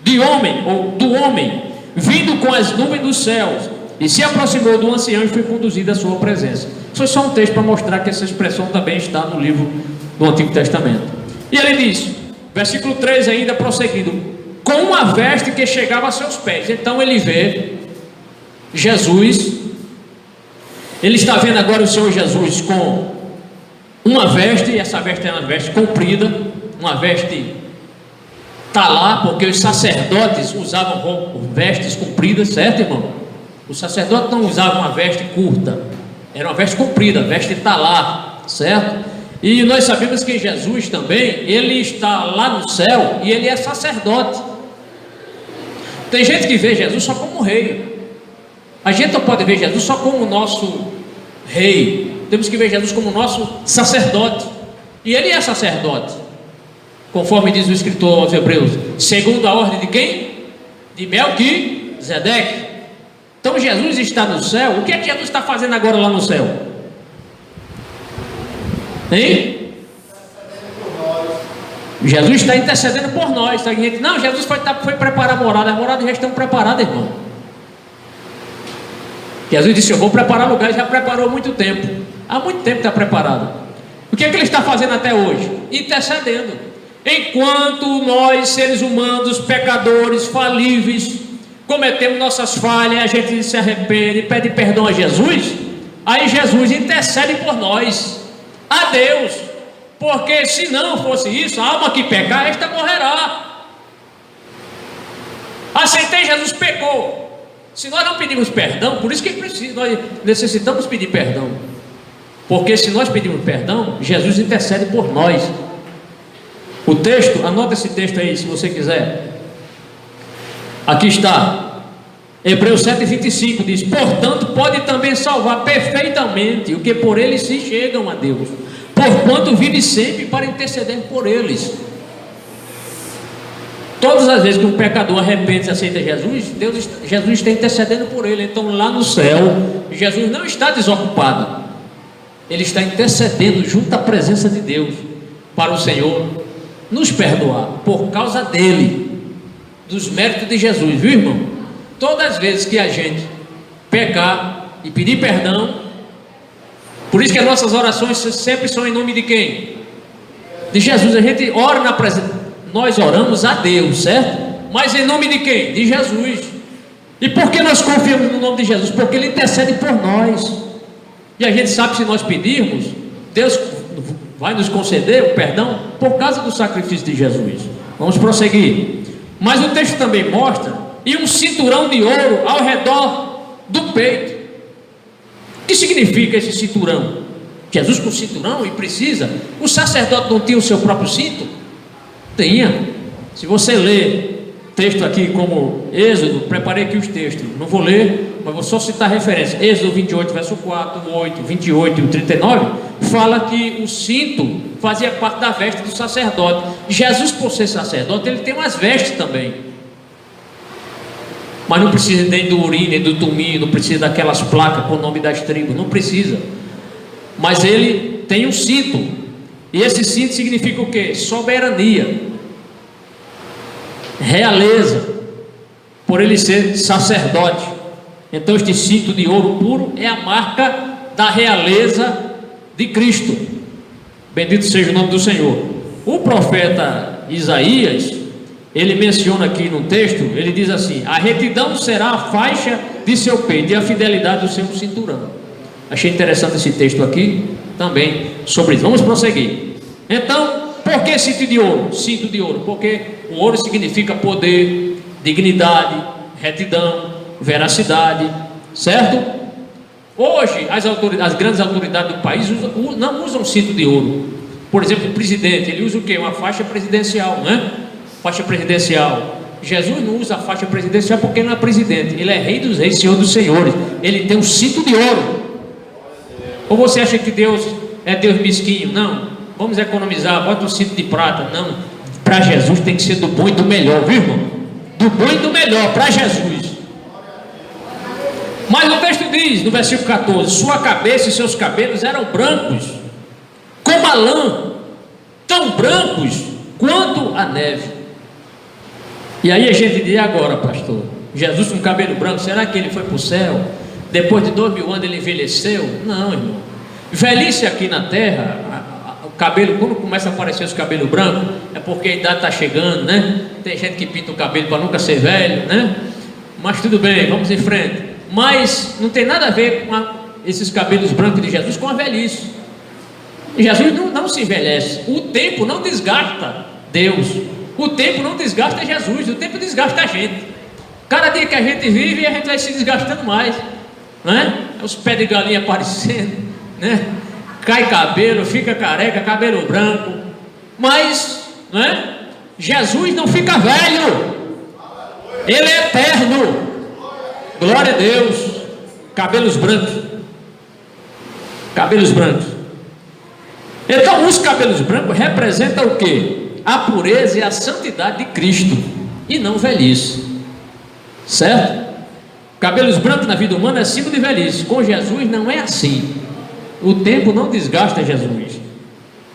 de homem, ou do homem, vindo com as nuvens dos céus, e se aproximou do ancião e foi conduzido à sua presença. Foi só um texto para mostrar que essa expressão também está no livro do Antigo Testamento. E ele diz, versículo 3 ainda, prosseguindo, com uma veste que chegava a seus pés. Então ele vê Jesus, ele está vendo agora o Senhor Jesus com uma veste, e essa veste é uma veste comprida, uma veste talá, porque os sacerdotes usavam vestes compridas, certo, irmão? Os sacerdotes não usavam uma veste curta, era uma veste comprida, veste talá, certo? E nós sabemos que Jesus também, ele está lá no céu e ele é sacerdote. Tem gente que vê Jesus só como rei. A gente não pode ver Jesus só como o nosso rei. Temos que ver Jesus como o nosso sacerdote. E ele é sacerdote, conforme diz o escritor aos Hebreus, segundo a ordem de quem? De Melquisedeque. Então Jesus está no céu. O que é que Jesus está fazendo agora lá no céu? Hein? Jesus está intercedendo por nós. Não, Jesus foi preparar a morada. As moradas já estão preparadas, irmão. Jesus disse, eu vou preparar lugar. Já preparou há muito tempo. Há muito tempo está preparado. O que é que ele está fazendo até hoje? Intercedendo. Enquanto nós, seres humanos, pecadores, falíveis, cometemos nossas falhas, a gente se arrepende, pede perdão a Jesus, aí Jesus intercede por nós, a Deus, porque se não fosse isso, a alma que pecar, esta morrerá. Aceitei, Jesus pecou. Se nós não pedimos perdão, por isso que nós necessitamos pedir perdão, porque se nós pedimos perdão, Jesus intercede por nós. O texto, anota esse texto aí se você quiser. Aqui está, Hebreus 7,25 diz, portanto pode também salvar perfeitamente o que por eles se chegam a Deus, porquanto vive sempre para interceder por eles. Todas as vezes que um pecador arrepende e aceita Jesus, Jesus está intercedendo por ele. Então lá no céu, Jesus não está desocupado, ele está intercedendo junto à presença de Deus, para o Senhor nos perdoar, por causa dele, dos méritos de Jesus, viu, irmão? Todas as vezes que a gente pecar e pedir perdão, por isso que as nossas orações sempre são em nome de quem? De Jesus. A gente ora na presença, nós oramos a Deus, certo? Mas em nome de quem? De Jesus. E por que nós confiamos no nome de Jesus? Porque ele intercede por nós, e a gente sabe, se nós pedirmos, Deus vai nos conceder o perdão por causa do sacrifício de Jesus. Vamos prosseguir. Mas o texto também mostra, e um cinturão de ouro ao redor do peito. O que significa esse cinturão? Jesus com cinturão, e precisa. O sacerdote não tinha o seu próprio cinto? Tinha. Se você ler texto aqui como Êxodo, preparei aqui os textos, não vou ler, mas vou só citar referência. Êxodo 28, verso 4, 8, 28 e 39, fala que o cinto fazia parte da veste do sacerdote. Jesus, por ser sacerdote, ele tem umas vestes também, mas não precisa nem do urim, nem do tumim, não precisa daquelas placas com o nome das tribos, não precisa. Mas ele tem um cinto, e esse cinto significa o quê? Soberania, realeza, por ele ser sacerdote. Então este cinto de ouro puro é a marca da realeza de Cristo. Bendito seja o nome do Senhor. O profeta Isaías, ele menciona aqui no texto, ele diz assim: a retidão será a faixa de seu peito e a fidelidade do seu cinturão. Achei interessante esse texto aqui também sobre isso. Vamos prosseguir. Então, por que cinto de ouro? Cinto de ouro, porque o ouro significa poder, dignidade, retidão, veracidade, certo? Hoje as grandes autoridades do país não usam cinto de ouro. Por exemplo, o presidente, ele usa o quê? Uma faixa presidencial, né? Faixa presidencial. Jesus não usa a faixa presidencial porque ele não é presidente, ele é rei dos reis, senhor dos senhores. Ele tem um cinto de ouro. Ou você acha que Deus é Deus mesquinho? Não, vamos economizar, bota um cinto de prata. Não, para Jesus tem que ser do bom e do melhor, viu, irmão? Do bom e do melhor, para Jesus. Mas o texto diz, no versículo 14: sua cabeça e seus cabelos eram brancos, como a lã, tão brancos quanto a neve. E aí a gente diz: agora, pastor, Jesus com cabelo branco, será que ele foi para o céu? Depois de 2000 anos ele envelheceu? Não, irmão. Velhice aqui na terra, o cabelo, quando começa a aparecer os cabelos brancos, é porque a idade está chegando, né? Tem gente que pinta o cabelo para nunca ser velho, né? Mas tudo bem, vamos em frente. Mas não tem nada a ver com esses cabelos brancos de Jesus com a velhice. Jesus não se envelhece. O tempo não desgasta Deus. O tempo não desgasta Jesus. O tempo desgasta a gente. Cada dia que a gente vive, a gente vai se desgastando mais, né? Os pés de galinha aparecendo, né? Cai cabelo, fica careca, cabelo branco. Mas, né? Jesus não fica velho. Ele é eterno. Glória a Deus. Cabelos brancos. Cabelos brancos. Então os cabelos brancos representam o quê? A pureza e a santidade de Cristo, e não velhice. Certo? Cabelos brancos na vida humana é símbolo de velhice. Com Jesus não é assim. O tempo não desgasta Jesus.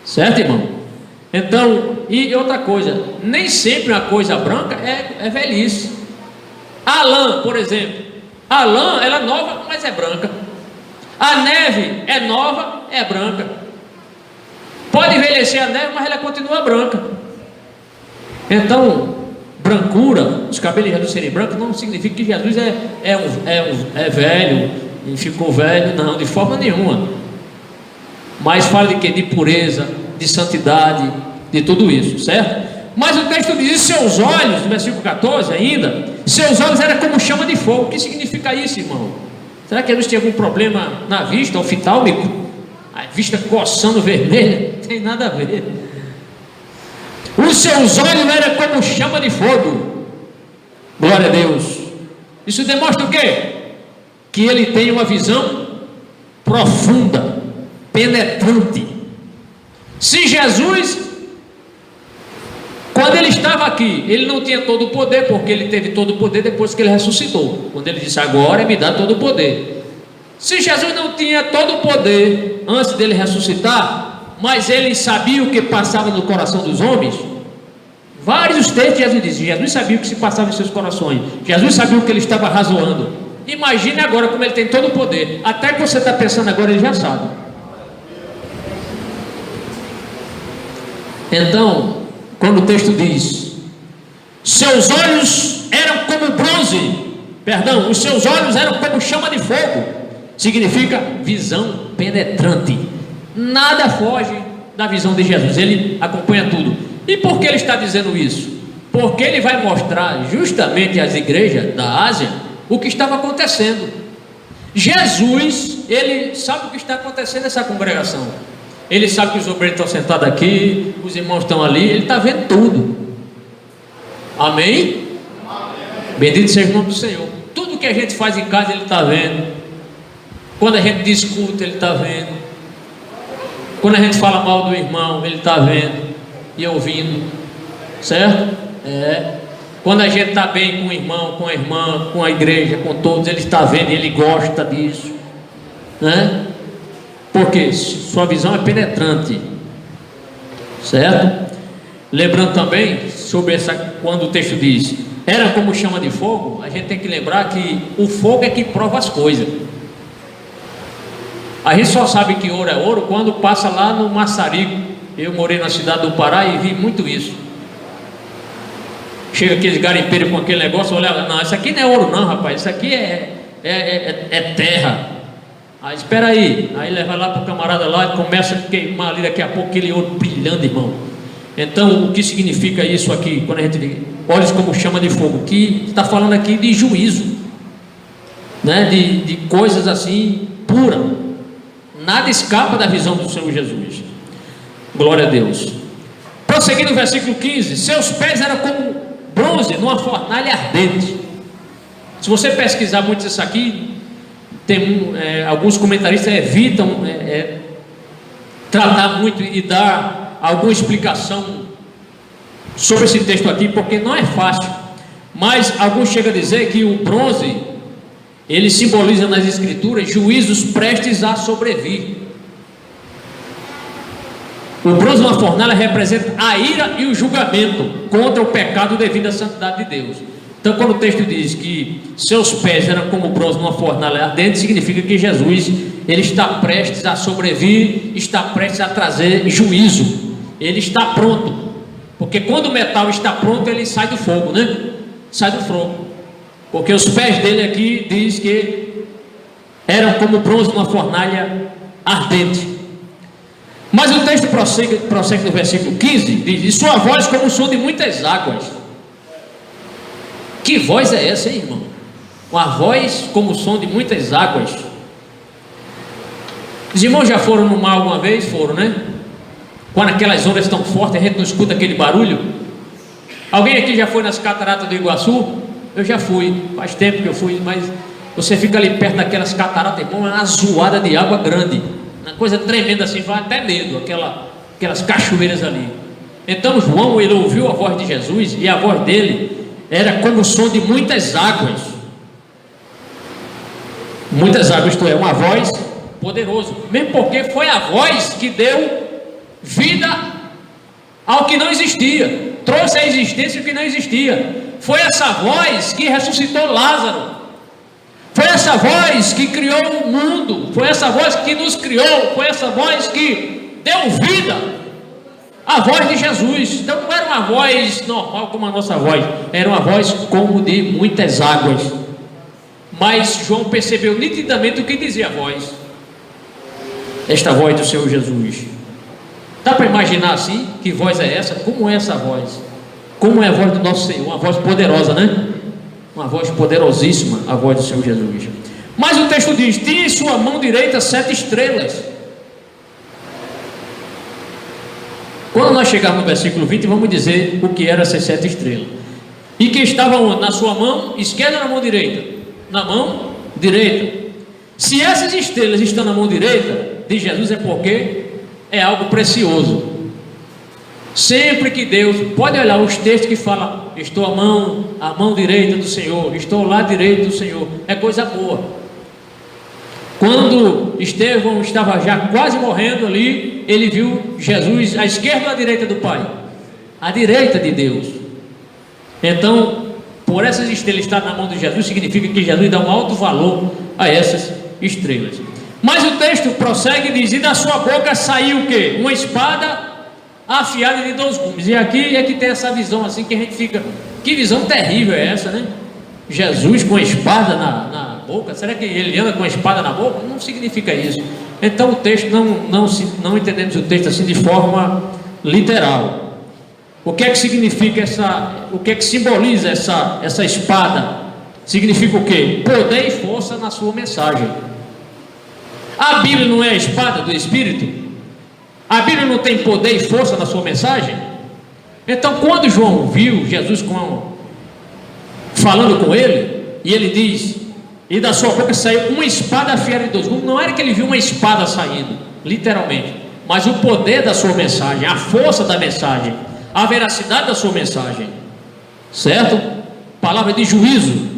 Certo, irmão? Então, e outra coisa, nem sempre uma coisa branca é velhice. A lã, por exemplo, a lã, ela é nova, mas é branca. A neve é nova, é branca. Pode envelhecer a neve, mas ela continua branca. Então, brancura, os cabelos de Jesus serem brancos, não significa que Jesus é velho e ficou velho, não, de forma nenhuma. Mas fala de quê? De pureza, de santidade, de tudo isso, certo? Mas o texto diz: seus olhos, no versículo 14 ainda, seus olhos eram como chama de fogo. O que significa isso, irmão? Será que Jesus tinha algum problema na vista, oftálmico? A vista coçando vermelha? Não tem nada a ver. Os seus olhos eram como chama de fogo. Glória a Deus. Isso demonstra o quê? Que ele tem uma visão profunda, penetrante. Se Jesus, quando ele estava aqui, ele não tinha todo o poder, porque ele teve todo o poder depois que ele ressuscitou. Quando ele disse: agora me dá todo o poder. Se Jesus não tinha todo o poder antes dele ressuscitar, mas ele sabia o que passava no coração dos homens, vários textos Jesus diz: Jesus sabia o que se passava em seus corações, Jesus sabia o que ele estava razoando. Imagine agora como ele tem todo o poder. Até que você está pensando agora, ele já sabe. Então, quando o texto diz: seus olhos eram como bronze, perdão, os seus olhos eram como chama de fogo, significa visão penetrante. Nada foge da visão de Jesus, ele acompanha tudo. E por que ele está dizendo isso? Porque ele vai mostrar justamente às igrejas da Ásia o que estava acontecendo. Jesus, ele sabe o que está acontecendo nessa congregação. Ele sabe que os obreiros estão sentados aqui, os irmãos estão ali, ele está vendo tudo. Amém? Bendito seja o nome do Senhor. Tudo que a gente faz em casa, ele está vendo. Quando a gente discute, ele está vendo. Quando a gente fala mal do irmão, ele está vendo e ouvindo. Certo? Quando a gente está bem com o irmão, com a irmã, com a igreja, com todos, ele está vendo e ele gosta disso, né? Porque sua visão é penetrante, certo? Lembrando também sobre quando o texto diz: era como chama de fogo, a gente tem que lembrar que o fogo é que prova as coisas. A gente só sabe que ouro é ouro quando passa lá no Maçarico. Eu morei na cidade do Pará e vi muito isso. Chega aqueles garimpeiros com aquele negócio, olha, não, isso aqui não é ouro não, rapaz, isso aqui é terra. Aí espera aí leva lá para o camarada lá e começa a queimar ali daqui a pouco aquele ouro brilhando, irmão. Então o que significa isso aqui? Quando a gente diz olhos como chama de fogo, que está falando aqui de juízo, né? de coisas assim puras. Nada escapa da visão do Senhor Jesus. Glória a Deus. Prosseguindo no versículo 15: seus pés eram como bronze numa fornalha ardente. Se você pesquisar muito isso aqui, tem alguns comentaristas evitam tratar muito e dar alguma explicação sobre esse texto aqui, porque não é fácil. Mas alguns chegam a dizer que o bronze ele simboliza nas Escrituras juízos prestes a sobrevir. O bronze numa fornalha representa a ira e o julgamento contra o pecado devido à santidade de Deus. Então, quando o texto diz que seus pés eram como bronze numa fornalha ardente, significa que Jesus, ele está prestes a sobrevir, está prestes a trazer juízo. Ele está pronto, porque quando o metal está pronto, ele sai do fogo, né? Sai do fogo, porque os pés dele aqui diz que eram como bronze numa fornalha ardente. Mas o texto prossegue no versículo 15, diz: e sua voz como o som de muitas águas. Que voz é essa, hein, irmão? Uma voz como o som de muitas águas. Os irmãos já foram no mar alguma vez? Foram, né? Quando aquelas ondas estão fortes, a gente não escuta aquele barulho. Alguém aqui já foi nas cataratas do Iguaçu? Eu já fui, faz tempo que eu fui, mas você fica ali perto daquelas cataratas, irmão, é uma zoada de água grande, uma coisa tremenda assim, vai até medo, aquelas cachoeiras ali. Então João, ele ouviu a voz de Jesus, e a voz dele era como o som de muitas águas. Muitas águas, isto é, uma voz poderosa, mesmo porque foi a voz que deu vida ao que não existia, trouxe à existência o que não existia. Foi essa voz que ressuscitou Lázaro, foi essa voz que criou o mundo, foi essa voz que nos criou, foi essa voz que deu vida, a voz de Jesus. Então não era uma voz normal como a nossa voz, era uma voz como de muitas águas. Mas João percebeu nitidamente o que dizia a voz, esta voz do Senhor Jesus. Dá para imaginar assim? Que voz é essa? Como é essa voz? Como é a voz do nosso Senhor? Uma voz poderosa, né? Uma voz poderosíssima, a voz do Senhor Jesus. Mas o texto diz: tinha em sua mão direita 7 estrelas. Quando nós chegarmos no versículo 20, vamos dizer o que eram essas 7 estrelas. E que estavam na sua mão esquerda ou na mão direita? Na mão direita. Se essas estrelas estão na mão direita de Jesus, é porque é algo precioso. Sempre que Deus, pode olhar os textos que falam: estou à mão direita do Senhor, estou ao lado direito do Senhor, é coisa boa. Quando Estevão estava já quase morrendo ali, ele viu Jesus à esquerda ou à direita do Pai? À direita de Deus. Então, por essas estrelas estar na mão de Jesus, significa que Jesus dá um alto valor a essas estrelas. Mas o texto prossegue e diz: e da sua boca saiu o quê? Uma espada afiada de 2 gumes. E aqui é que tem essa visão assim que a gente fica: que visão terrível é essa, né? Jesus com a espada na boca. Será que ele anda com a espada na boca? Não significa isso. Então o texto não entendemos o texto assim de forma literal. O que é que significa o que é que simboliza essa espada? Significa o quê? Poder e força na sua mensagem. A Bíblia não é a espada do Espírito? A Bíblia não tem poder e força na sua mensagem? Então, quando João viu Jesus falando com ele, e ele diz: e da sua boca saiu uma espada afiada de 2 gumes, não era que ele viu uma espada saindo, literalmente, mas o poder da sua mensagem, a força da mensagem, a veracidade da sua mensagem, certo? Palavras de juízo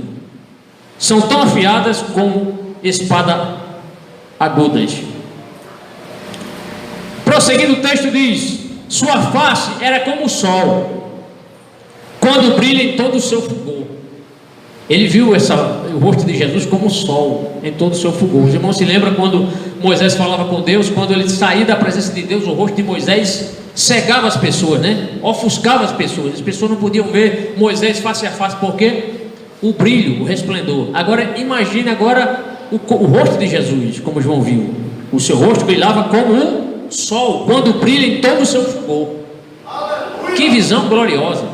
são tão afiadas como espada agudas. Prosseguindo, o texto diz: sua face era como o sol, quando brilha em todo o seu fulgor. Ele viu o rosto de Jesus como o sol, em todo o seu fulgor. Os irmãos se lembram quando Moisés falava com Deus? Quando ele saía da presença de Deus, o rosto de Moisés cegava as pessoas, né? Ofuscava as pessoas não podiam ver Moisés face a face, porque o brilho, o resplendor. Agora imagine o rosto de Jesus, como João viu. O seu rosto brilhava como o sol, quando brilha em todo o seu fulgor. Que visão gloriosa!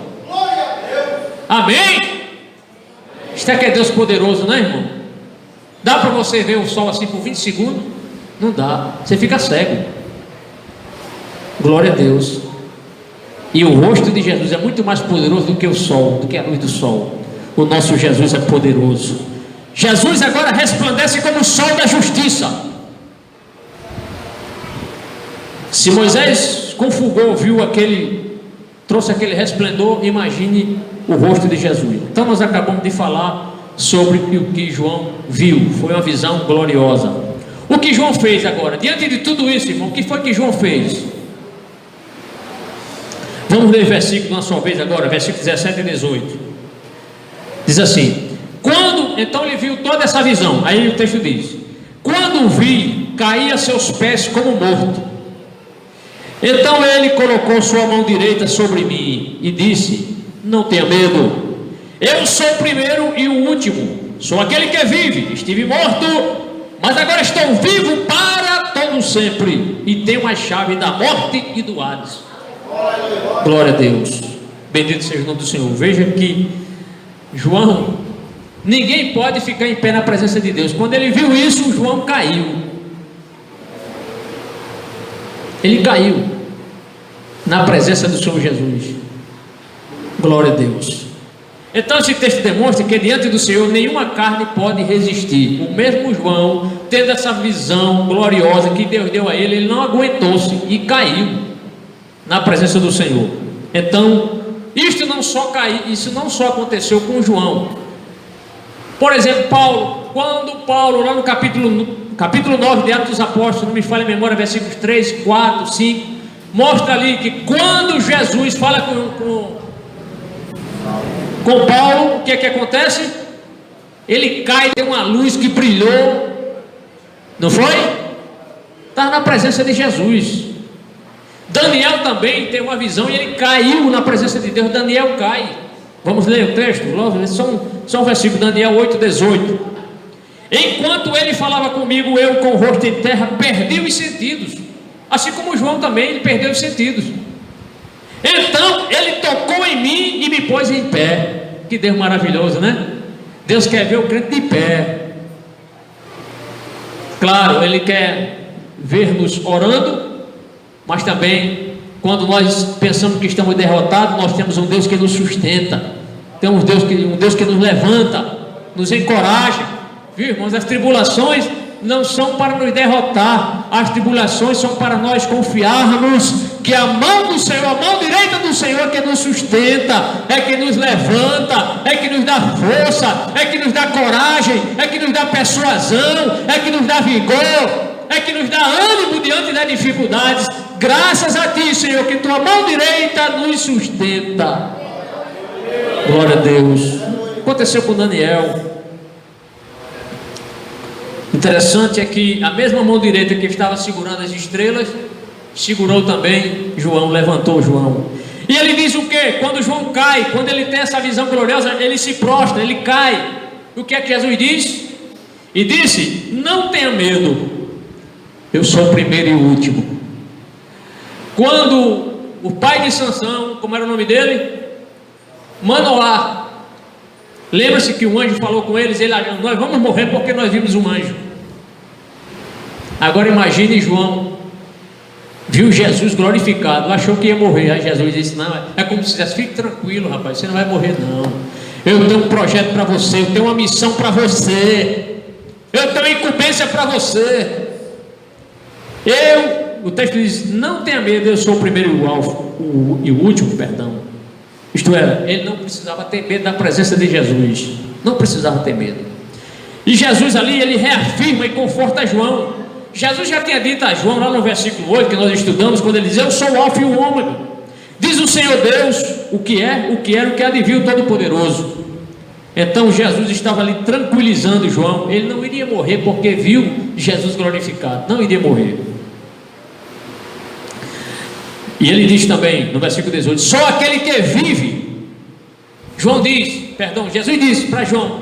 Amém? Isto é que é Deus poderoso, não é, irmão? Dá para você ver o sol assim por 20 segundos? Não dá, você fica cego. Glória a Deus. E o rosto de Jesus é muito mais poderoso do que o sol, do que a luz do sol. O nosso Jesus é poderoso. Jesus agora resplandece como o sol da justiça. Se Moisés com fulgor trouxe aquele resplendor, imagine o rosto de Jesus. Então nós acabamos de falar sobre o que João viu. Foi uma visão gloriosa. O que João fez agora? Diante de tudo isso, irmão, o que foi que João fez? Vamos ler o versículo na sua vez agora, versículos 17 e 18. Diz assim: então ele viu toda essa visão. Aí o texto diz: quando vi, caí a seus pés como morto. Então ele colocou sua mão direita sobre mim e disse: não tenha medo, eu sou o primeiro e o último, sou aquele que vive. Estive morto, mas agora estou vivo para todo sempre, e tenho a chave da morte e do Hades. Glória a Deus, bendito seja o nome do Senhor. Veja que João, ninguém pode ficar em pé na presença de Deus. Quando ele viu isso, João caiu. Ele caiu na presença do Senhor Jesus. Glória a Deus. Então esse texto demonstra que diante do Senhor nenhuma carne pode resistir. O mesmo João, tendo essa visão gloriosa que Deus deu a ele, ele não aguentou-se e caiu na presença do Senhor. Então isso não só aconteceu com João. Por exemplo, quando Paulo, lá no capítulo 9 de Atos dos Apóstolos, não me falha a memória, versículos 3, 4, 5, mostra ali que quando Jesus fala com Paulo, o que é que acontece? Ele cai, tem uma luz que brilhou, não foi? Está na presença de Jesus. Daniel também teve uma visão e ele caiu na presença de Deus. Daniel cai. Vamos ler o texto? Só um versículo, Daniel 8, 18. Enquanto ele falava comigo, eu com o rosto em terra perdi os sentidos. Assim como João também, ele perdeu os sentidos. Então ele tocou em mim e me pôs em pé. Que Deus maravilhoso, né? Deus quer ver o crente de pé. Claro, Ele quer ver-nos orando, mas também quando nós pensamos que estamos derrotados, nós temos um Deus que nos sustenta. Temos um Deus que nos levanta, nos encoraja. Viu, irmãos? As tribulações não são para nos derrotar. As tribulações são para nós confiarmos que a mão do Senhor, a mão direita do Senhor é que nos sustenta, é que nos levanta, é que nos dá força, é que nos dá coragem, é que nos dá persuasão, é que nos dá vigor, é que nos dá ânimo diante das dificuldades. Graças a Ti, Senhor, que Tua mão direita nos sustenta. Glória a Deus. Aconteceu com Daniel. Interessante é que a mesma mão direita que estava segurando as estrelas, segurou também João, levantou João. E ele diz o que? Quando João cai, quando ele tem essa visão gloriosa, ele se prostra, ele cai. O que é que Jesus diz? E disse: não tenha medo, eu sou o primeiro e o último. Quando o pai de Sansão, como era o nome dele? Manoá. Lembra-se que o anjo falou com eles, nós vamos morrer porque nós vimos um anjo. Agora imagine João, viu Jesus glorificado, achou que ia morrer. Aí Jesus disse: não, é como se dissesse: fique tranquilo, rapaz, você não vai morrer não. Eu tenho um projeto para você, eu tenho uma missão para você, eu tenho uma incumbência para você. O texto diz: não tenha medo, eu sou o primeiro e o último, perdão. Isto é, ele não precisava ter medo da presença de Jesus, não precisava ter medo. E Jesus ali, ele reafirma e conforta João. Jesus já tinha dito a João, lá no versículo 8, que nós estudamos, quando ele diz: eu sou o alfa e o ômega, diz o Senhor Deus, o que é, o que era, o que há de vir, o Todo-Poderoso. Então Jesus estava ali tranquilizando João. Ele não iria morrer porque viu Jesus glorificado, não iria morrer. E ele diz também no versículo 18: só aquele que vive. Jesus diz para João: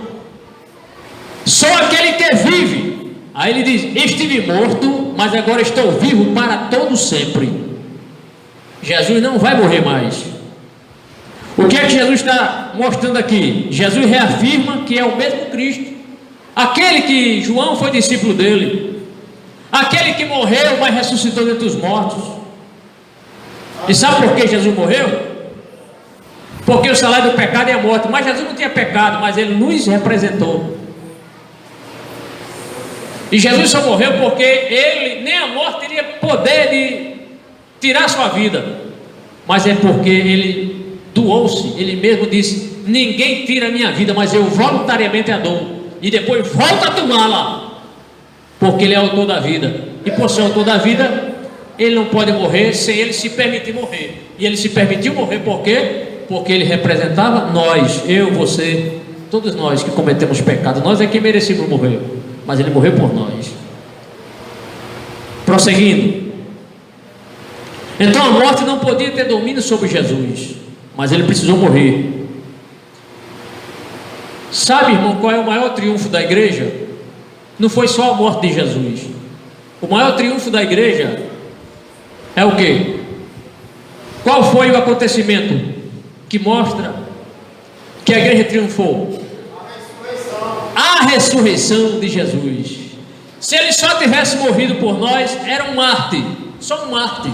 só aquele que vive. Aí ele diz: estive morto, mas agora estou vivo para todo sempre. Jesus não vai morrer mais. O que é que Jesus está mostrando aqui? Jesus reafirma que é o mesmo Cristo, aquele que João foi discípulo dele, aquele que morreu, mas ressuscitou dentre os mortos. E sabe por que Jesus morreu? Porque o salário do pecado é a morte. Mas Jesus não tinha pecado, mas Ele nos representou. E Jesus só morreu porque Ele, nem a morte teria poder de tirar sua vida. Mas é porque Ele doou-se. Ele mesmo disse: ninguém tira a minha vida, mas eu voluntariamente a dou, e depois volto a tomá-la, porque Ele é autor da vida, e por ser autor da vida, Ele não pode morrer sem Ele se permitir morrer. E Ele se permitiu morrer por quê? Porque Ele representava nós, eu, você, todos nós que cometemos pecado. Nós é que merecemos morrer, mas Ele morreu por nós. Prosseguindo, então a morte não podia ter domínio sobre Jesus, mas Ele precisou morrer. Sabe, irmão, qual é o maior triunfo da igreja? Não foi só a morte de Jesus. O maior triunfo da igreja é o quê? Qual foi o acontecimento que mostra que a igreja triunfou? A ressurreição de Jesus. Se Ele só tivesse morrido por nós, era um mártir, só um mártir,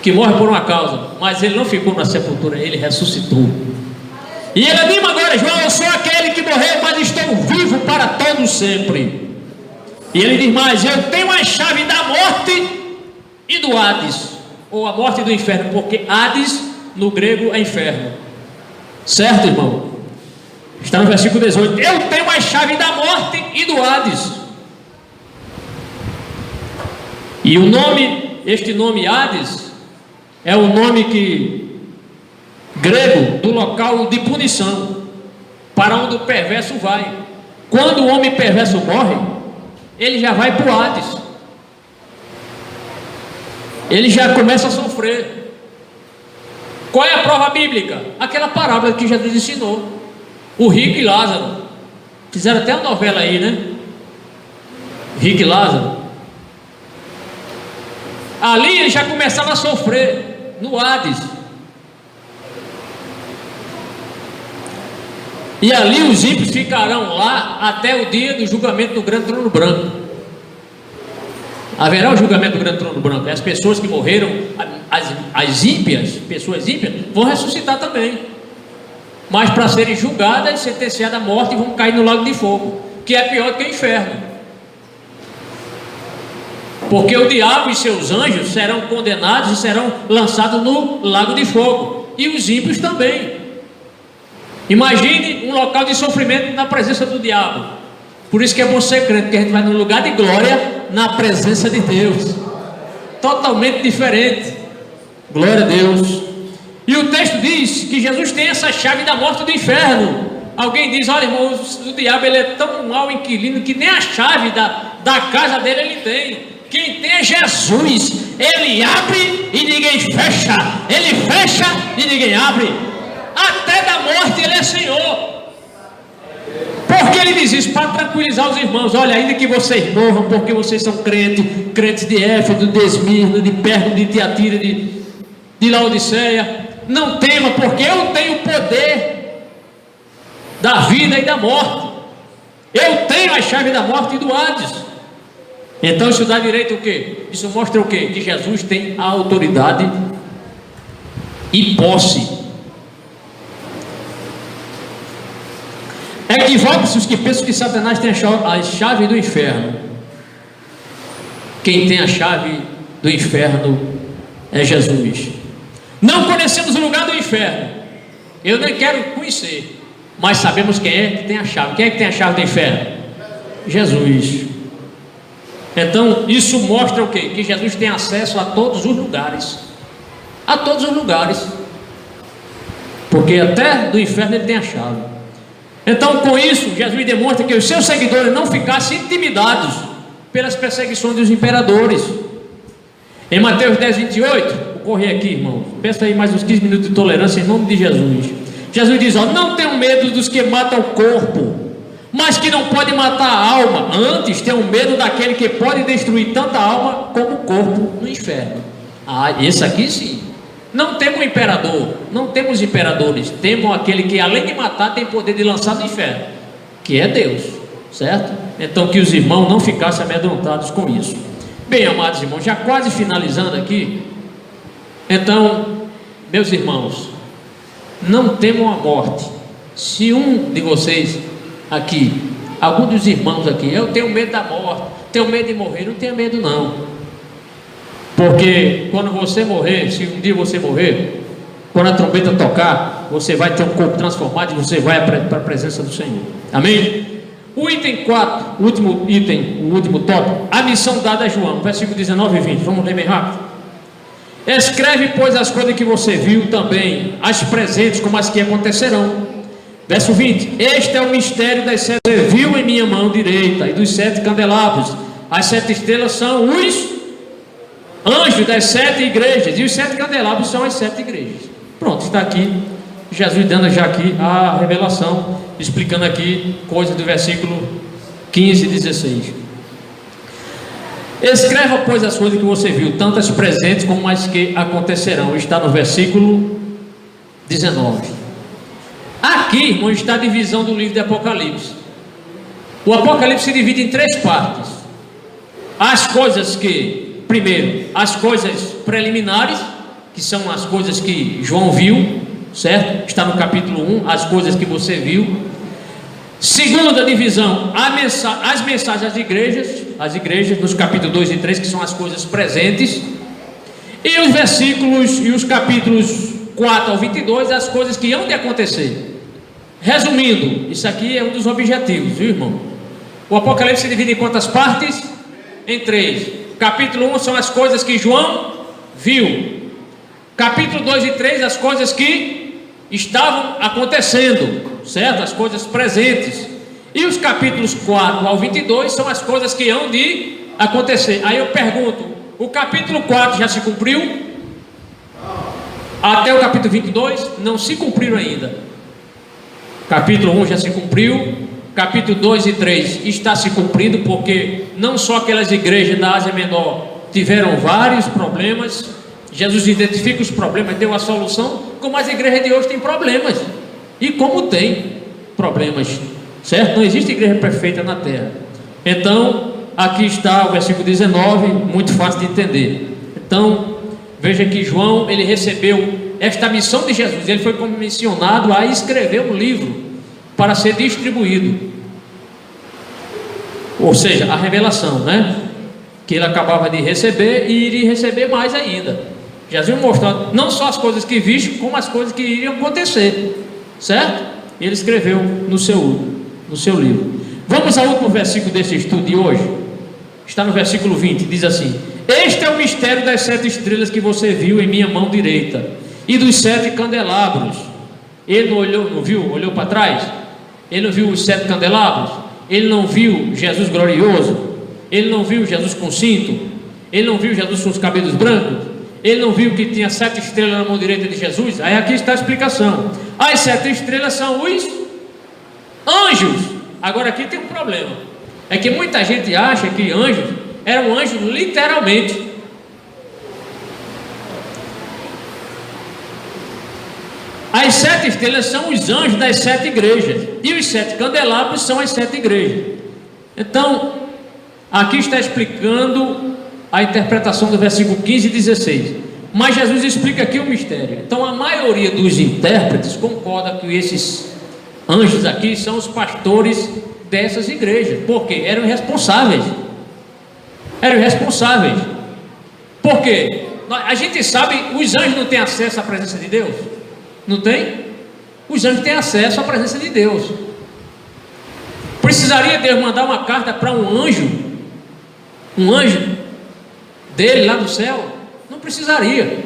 que morre por uma causa, mas Ele não ficou na sepultura, Ele ressuscitou. E Ele anima agora: João, eu sou aquele que morreu, mas estou vivo para todos sempre. E Ele diz mais: eu tenho a chave da morte e do Hades, ou a morte e do inferno, porque Hades no grego é inferno, certo, irmão? Está no versículo 18: eu tenho a chave da morte e do Hades. E o nome, este nome Hades, é o nome grego do local de punição, para onde o perverso vai. Quando o homem perverso morre, ele já vai para o Hades, ele já começa a sofrer. Qual é a prova bíblica? Aquela parábola que Jesus ensinou, o rico e Lázaro. Fizeram até uma novela aí, né? Rico e Lázaro. Ali ele já começava a sofrer, no Hades. E ali os ímpios ficarão lá até o dia do julgamento do grande trono branco. Haverá o julgamento do grande trono branco. As pessoas que morreram, as ímpias, pessoas ímpias, vão ressuscitar também, mas para serem julgadas, sentenciadas à morte, e vão cair no lago de fogo, que é pior do que o inferno. Porque o diabo e seus anjos serão condenados e serão lançados no lago de fogo, e os ímpios também. Imagine um local de sofrimento na presença do diabo. Por isso que é bom ser crente, porque a gente vai num lugar de glória, na presença de Deus, totalmente diferente. Glória a Deus. E o texto diz que Jesus tem essa chave da morte e do inferno. Alguém diz: olha, irmão, o diabo ele é tão mau inquilino que nem a chave da casa dele ele tem. Quem tem é Jesus. Ele abre e ninguém fecha, Ele fecha e ninguém abre. Até da morte Ele é Senhor. Porque Ele diz isso? Para tranquilizar os irmãos. Olha, ainda que vocês morram porque vocês são crentes de Éfeso, de Esmirna, de Pérgamo, de Tiatira, de Laodiceia, não tema, porque eu tenho o poder da vida e da morte. Eu tenho a chave da morte e do Hades. Então isso dá direito o quê? Isso mostra o quê? Que Jesus tem a autoridade e posse. Equivocam-se os que pensam que Satanás tem a chave do inferno. Quem tem a chave do inferno é Jesus. Não conhecemos o lugar do inferno. Eu nem quero conhecer, mas sabemos quem é que tem a chave. Quem é que tem a chave do inferno? Jesus. Então isso mostra o quê? Que Jesus tem acesso a todos os lugares. A todos os lugares. Porque até do inferno ele tem a chave. Então com isso Jesus demonstra que os seus seguidores não ficassem intimidados pelas perseguições dos imperadores. Em Mateus 10, 28, vou correr aqui, irmão, peça aí mais uns 15 minutos de tolerância em nome de Jesus. Jesus diz: ó, não tenham medo dos que matam o corpo, mas que não pode matar a alma. Antes tenham medo daquele que pode destruir tanto a alma como o corpo no inferno. Esse aqui sim. Não temos imperador, não temos imperadores, temos aquele que além de matar tem poder de lançar no inferno, que é Deus, certo? Então que os irmãos não ficassem amedrontados com isso. Bem, amados irmãos, já quase finalizando aqui. Então, meus irmãos, não temam a morte. Se um de vocês aqui, algum dos irmãos aqui, eu tenho medo da morte, tenho medo de morrer, não tenha medo não. Porque quando você morrer, se um dia você morrer, quando a trombeta tocar, você vai ter um corpo transformado e você vai para a presença do Senhor. Amém? O item 4, o último item, o último tópico, a missão dada a João, versículo 19 e 20. Vamos ler bem rápido. Escreve, pois, as coisas que você viu também, as presentes como as que acontecerão. Verso 20. Este é o mistério das 7 que você viu em minha mão direita e dos 7 candelabros. As 7 estrelas são os anjos das 7 igrejas, e os 7 candelabros são as 7 igrejas. Pronto, está aqui Jesus dando já aqui a revelação, explicando aqui coisas do versículo 15 e 16. Escreva, pois, as coisas que você viu, tanto as presentes como as que acontecerão. Está no versículo 19. Aqui, irmão, está a divisão do livro de Apocalipse. O Apocalipse se divide em 3 partes. As coisas que, primeiro, as coisas preliminares, que são as coisas que João viu, certo? Está no capítulo 1, as coisas que você viu. Segunda divisão, as mensagens às igrejas, nos capítulos 2 e 3, que são as coisas presentes. E os versículos e os capítulos 4 ao 22, as coisas que hão de acontecer. Resumindo, isso aqui é um dos objetivos, viu, irmão? O Apocalipse se divide em quantas partes? Em 3. Capítulo 1 são as coisas que João viu. Capítulo 2 e 3, as coisas que estavam acontecendo, certo? As coisas presentes. E os capítulos 4 ao 22 são as coisas que hão de acontecer. Aí eu pergunto, o capítulo 4 já se cumpriu? Até o capítulo 22 não se cumpriram ainda. Capítulo 1 já se cumpriu. Capítulo 2 e 3 está se cumprindo, porque não só aquelas igrejas da Ásia Menor tiveram vários problemas. Jesus identifica os problemas, deu a solução, como as igrejas de hoje têm problemas. E como tem problemas, certo? Não existe igreja perfeita na terra. Então, aqui está o versículo 19, muito fácil de entender. Então, veja que João, ele recebeu esta missão de Jesus. Ele foi comissionado a escrever um livro para ser distribuído. Ou seja, a revelação, né? Que ele acabava de receber e iria receber mais ainda. Jesus mostrou não só as coisas que viste, como as coisas que iriam acontecer, certo? E ele escreveu no seu livro. Vamos ao último versículo desse estudo de hoje. Está no versículo 20, diz assim: este é o mistério das 7 estrelas que você viu em minha mão direita e dos 7 candelabros. Ele não olhou, não viu? Olhou para trás? Ele não viu os 7 candelabros? Ele não viu Jesus glorioso? Ele não viu Jesus com cinto? Ele não viu Jesus com os cabelos brancos? Ele não viu que tinha 7 estrelas na mão direita de Jesus? Aí aqui está a explicação. As 7 estrelas são os anjos. Agora aqui tem um problema. É que muita gente acha que anjos eram anjos literalmente. As 7 estrelas são os anjos das 7 igrejas. E os 7 candelabros são as 7 igrejas. Então, aqui está explicando a interpretação do versículo 15 e 16. Mas Jesus explica aqui o mistério. Então a maioria dos intérpretes concorda que esses anjos aqui são os pastores dessas igrejas. Por quê? Eram irresponsáveis. Por quê? A gente sabe, os anjos não têm acesso à presença de Deus? Não tem? Os anjos têm acesso à presença de Deus. Precisaria Deus mandar uma carta para um anjo dele lá do céu? Não precisaria.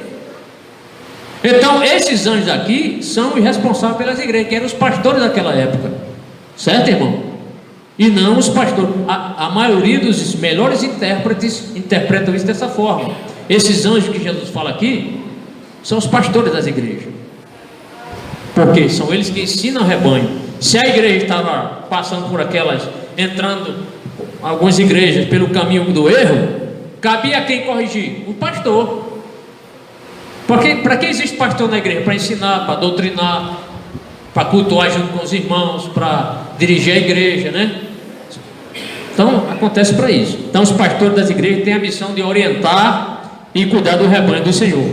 Então esses anjos aqui são os responsáveis pelas igrejas, que eram os pastores daquela época, certo, irmão? E não os pastores. A maioria dos melhores intérpretes interpretam isso dessa forma. Esses anjos que Jesus fala aqui são os pastores das igrejas, porque são eles que ensinam o rebanho. Se a igreja estava passando por aquelas, entrando algumas igrejas pelo caminho do erro, cabia a quem corrigir? O pastor. Para que existe pastor na igreja? Para ensinar, para doutrinar, para cultuar junto com os irmãos, para dirigir a igreja, né? Então acontece para isso. Então os pastores das igrejas têm a missão de orientar e cuidar do rebanho do Senhor.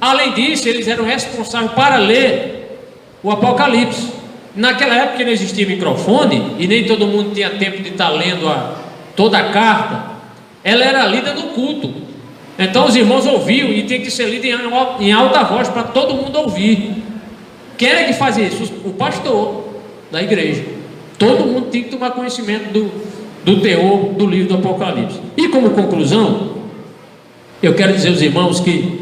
Além disso, eles eram responsáveis para ler o Apocalipse. Naquela época não existia microfone e nem todo mundo tinha tempo de estar lendo toda a carta. Ela era lida no culto. Então os irmãos ouviam e tem que ser lido em alta voz para todo mundo ouvir. Quem é que faz isso? O pastor da igreja. Todo mundo tem que tomar conhecimento do teor do livro do Apocalipse. E como conclusão, eu quero dizer aos irmãos que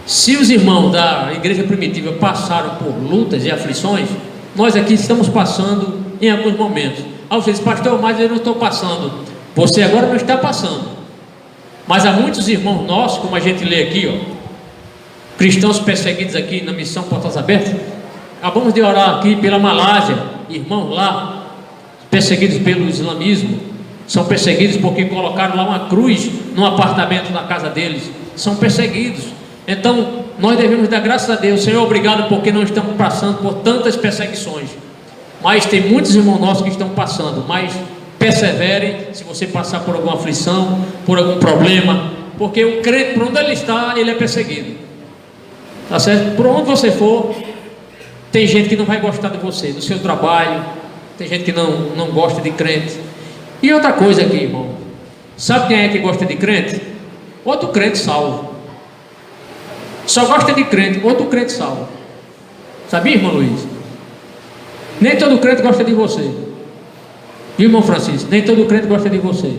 se os irmãos da igreja primitiva passaram por lutas e aflições, nós aqui estamos passando em alguns momentos. Você diz, pastor, mas eu não estou passando. Você agora não está passando. Mas há muitos irmãos nossos, como a gente lê aqui, cristãos perseguidos aqui na missão Portas Abertas. Acabamos de orar aqui pela Malásia, irmãos lá, perseguidos pelo islamismo, são perseguidos porque colocaram lá uma cruz no apartamento da casa deles, são perseguidos. Então nós devemos dar graças a Deus. Senhor, obrigado porque não estamos passando por tantas perseguições, mas tem muitos irmãos nossos que estão passando. Mas persevere, se você passar por alguma aflição, por algum problema, porque o crente, por onde ele está, ele é perseguido, tá certo? Por onde você for, tem gente que não vai gostar de você, do seu trabalho, tem gente que não gosta de crente. E outra coisa aqui, irmão, sabe quem é que gosta de crente? Outro crente salvo. Só gosta de crente, outro crente salvo. Sabia, irmão Luiz? Nem todo crente gosta de você. Viu, irmão Francisco? Nem todo crente gosta de você.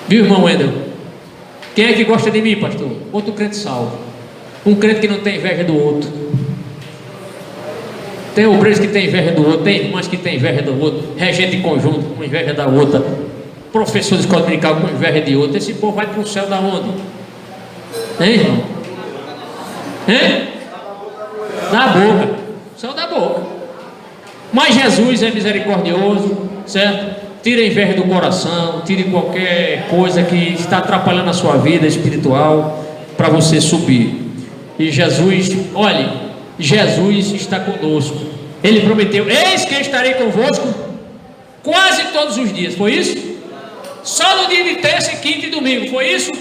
Viu, irmão Wendel? Quem é que gosta de mim, pastor? Outro crente salvo. Um crente que não tem inveja do outro. Tem obreiros que tem inveja do outro, tem irmãs que tem inveja do outro, regente conjunto com inveja da outra, professor de escola dominical com inveja de outro. Esse povo vai para o céu da onde? Hein, irmão? Hein? Da boca. Céu da boca. Mas Jesus é misericordioso, certo? Tire a inveja do coração, tire qualquer coisa que está atrapalhando a sua vida espiritual para você subir. E Jesus, olhe, Jesus está conosco. Ele prometeu: eis que estarei convosco quase todos os dias. Foi isso? Só no dia de terça, quinta e domingo. Foi isso?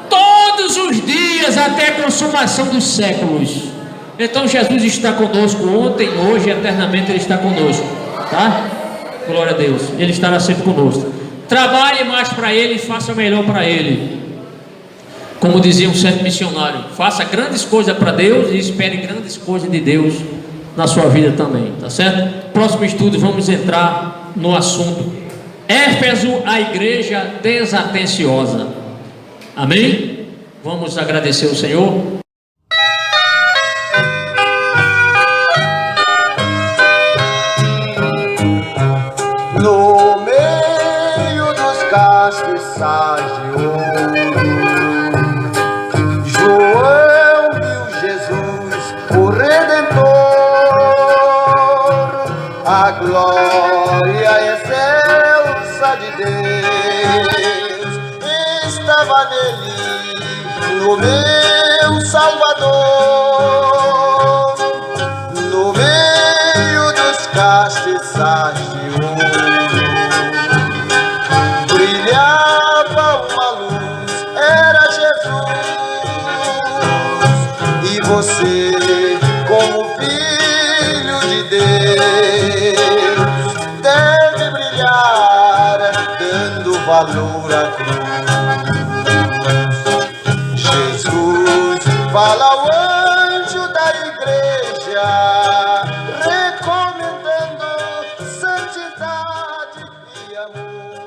Todos os dias até a consumação dos séculos. Então Jesus está conosco ontem, hoje e eternamente Ele está conosco, tá? Glória a Deus, Ele estará sempre conosco. Trabalhe mais para Ele e faça melhor para Ele. Como dizia um certo missionário, faça grandes coisas para Deus e espere grandes coisas de Deus na sua vida também, tá certo? Próximo estudo, vamos entrar no assunto Éfeso, a igreja desatenciosa. Amém? Vamos agradecer ao Senhor. No meio dos castiçais de ouro, João viu Jesus, o Redentor. A glória excelsa de Deus estava nele, no meu Salvador. No meio dos castiçais de ouro, brilhava uma luz, era Jesus. E você, como filho de Deus, deve brilhar, dando valor à cruz. Jesus fala ao anjo da igreja, recomendando santidade e amor.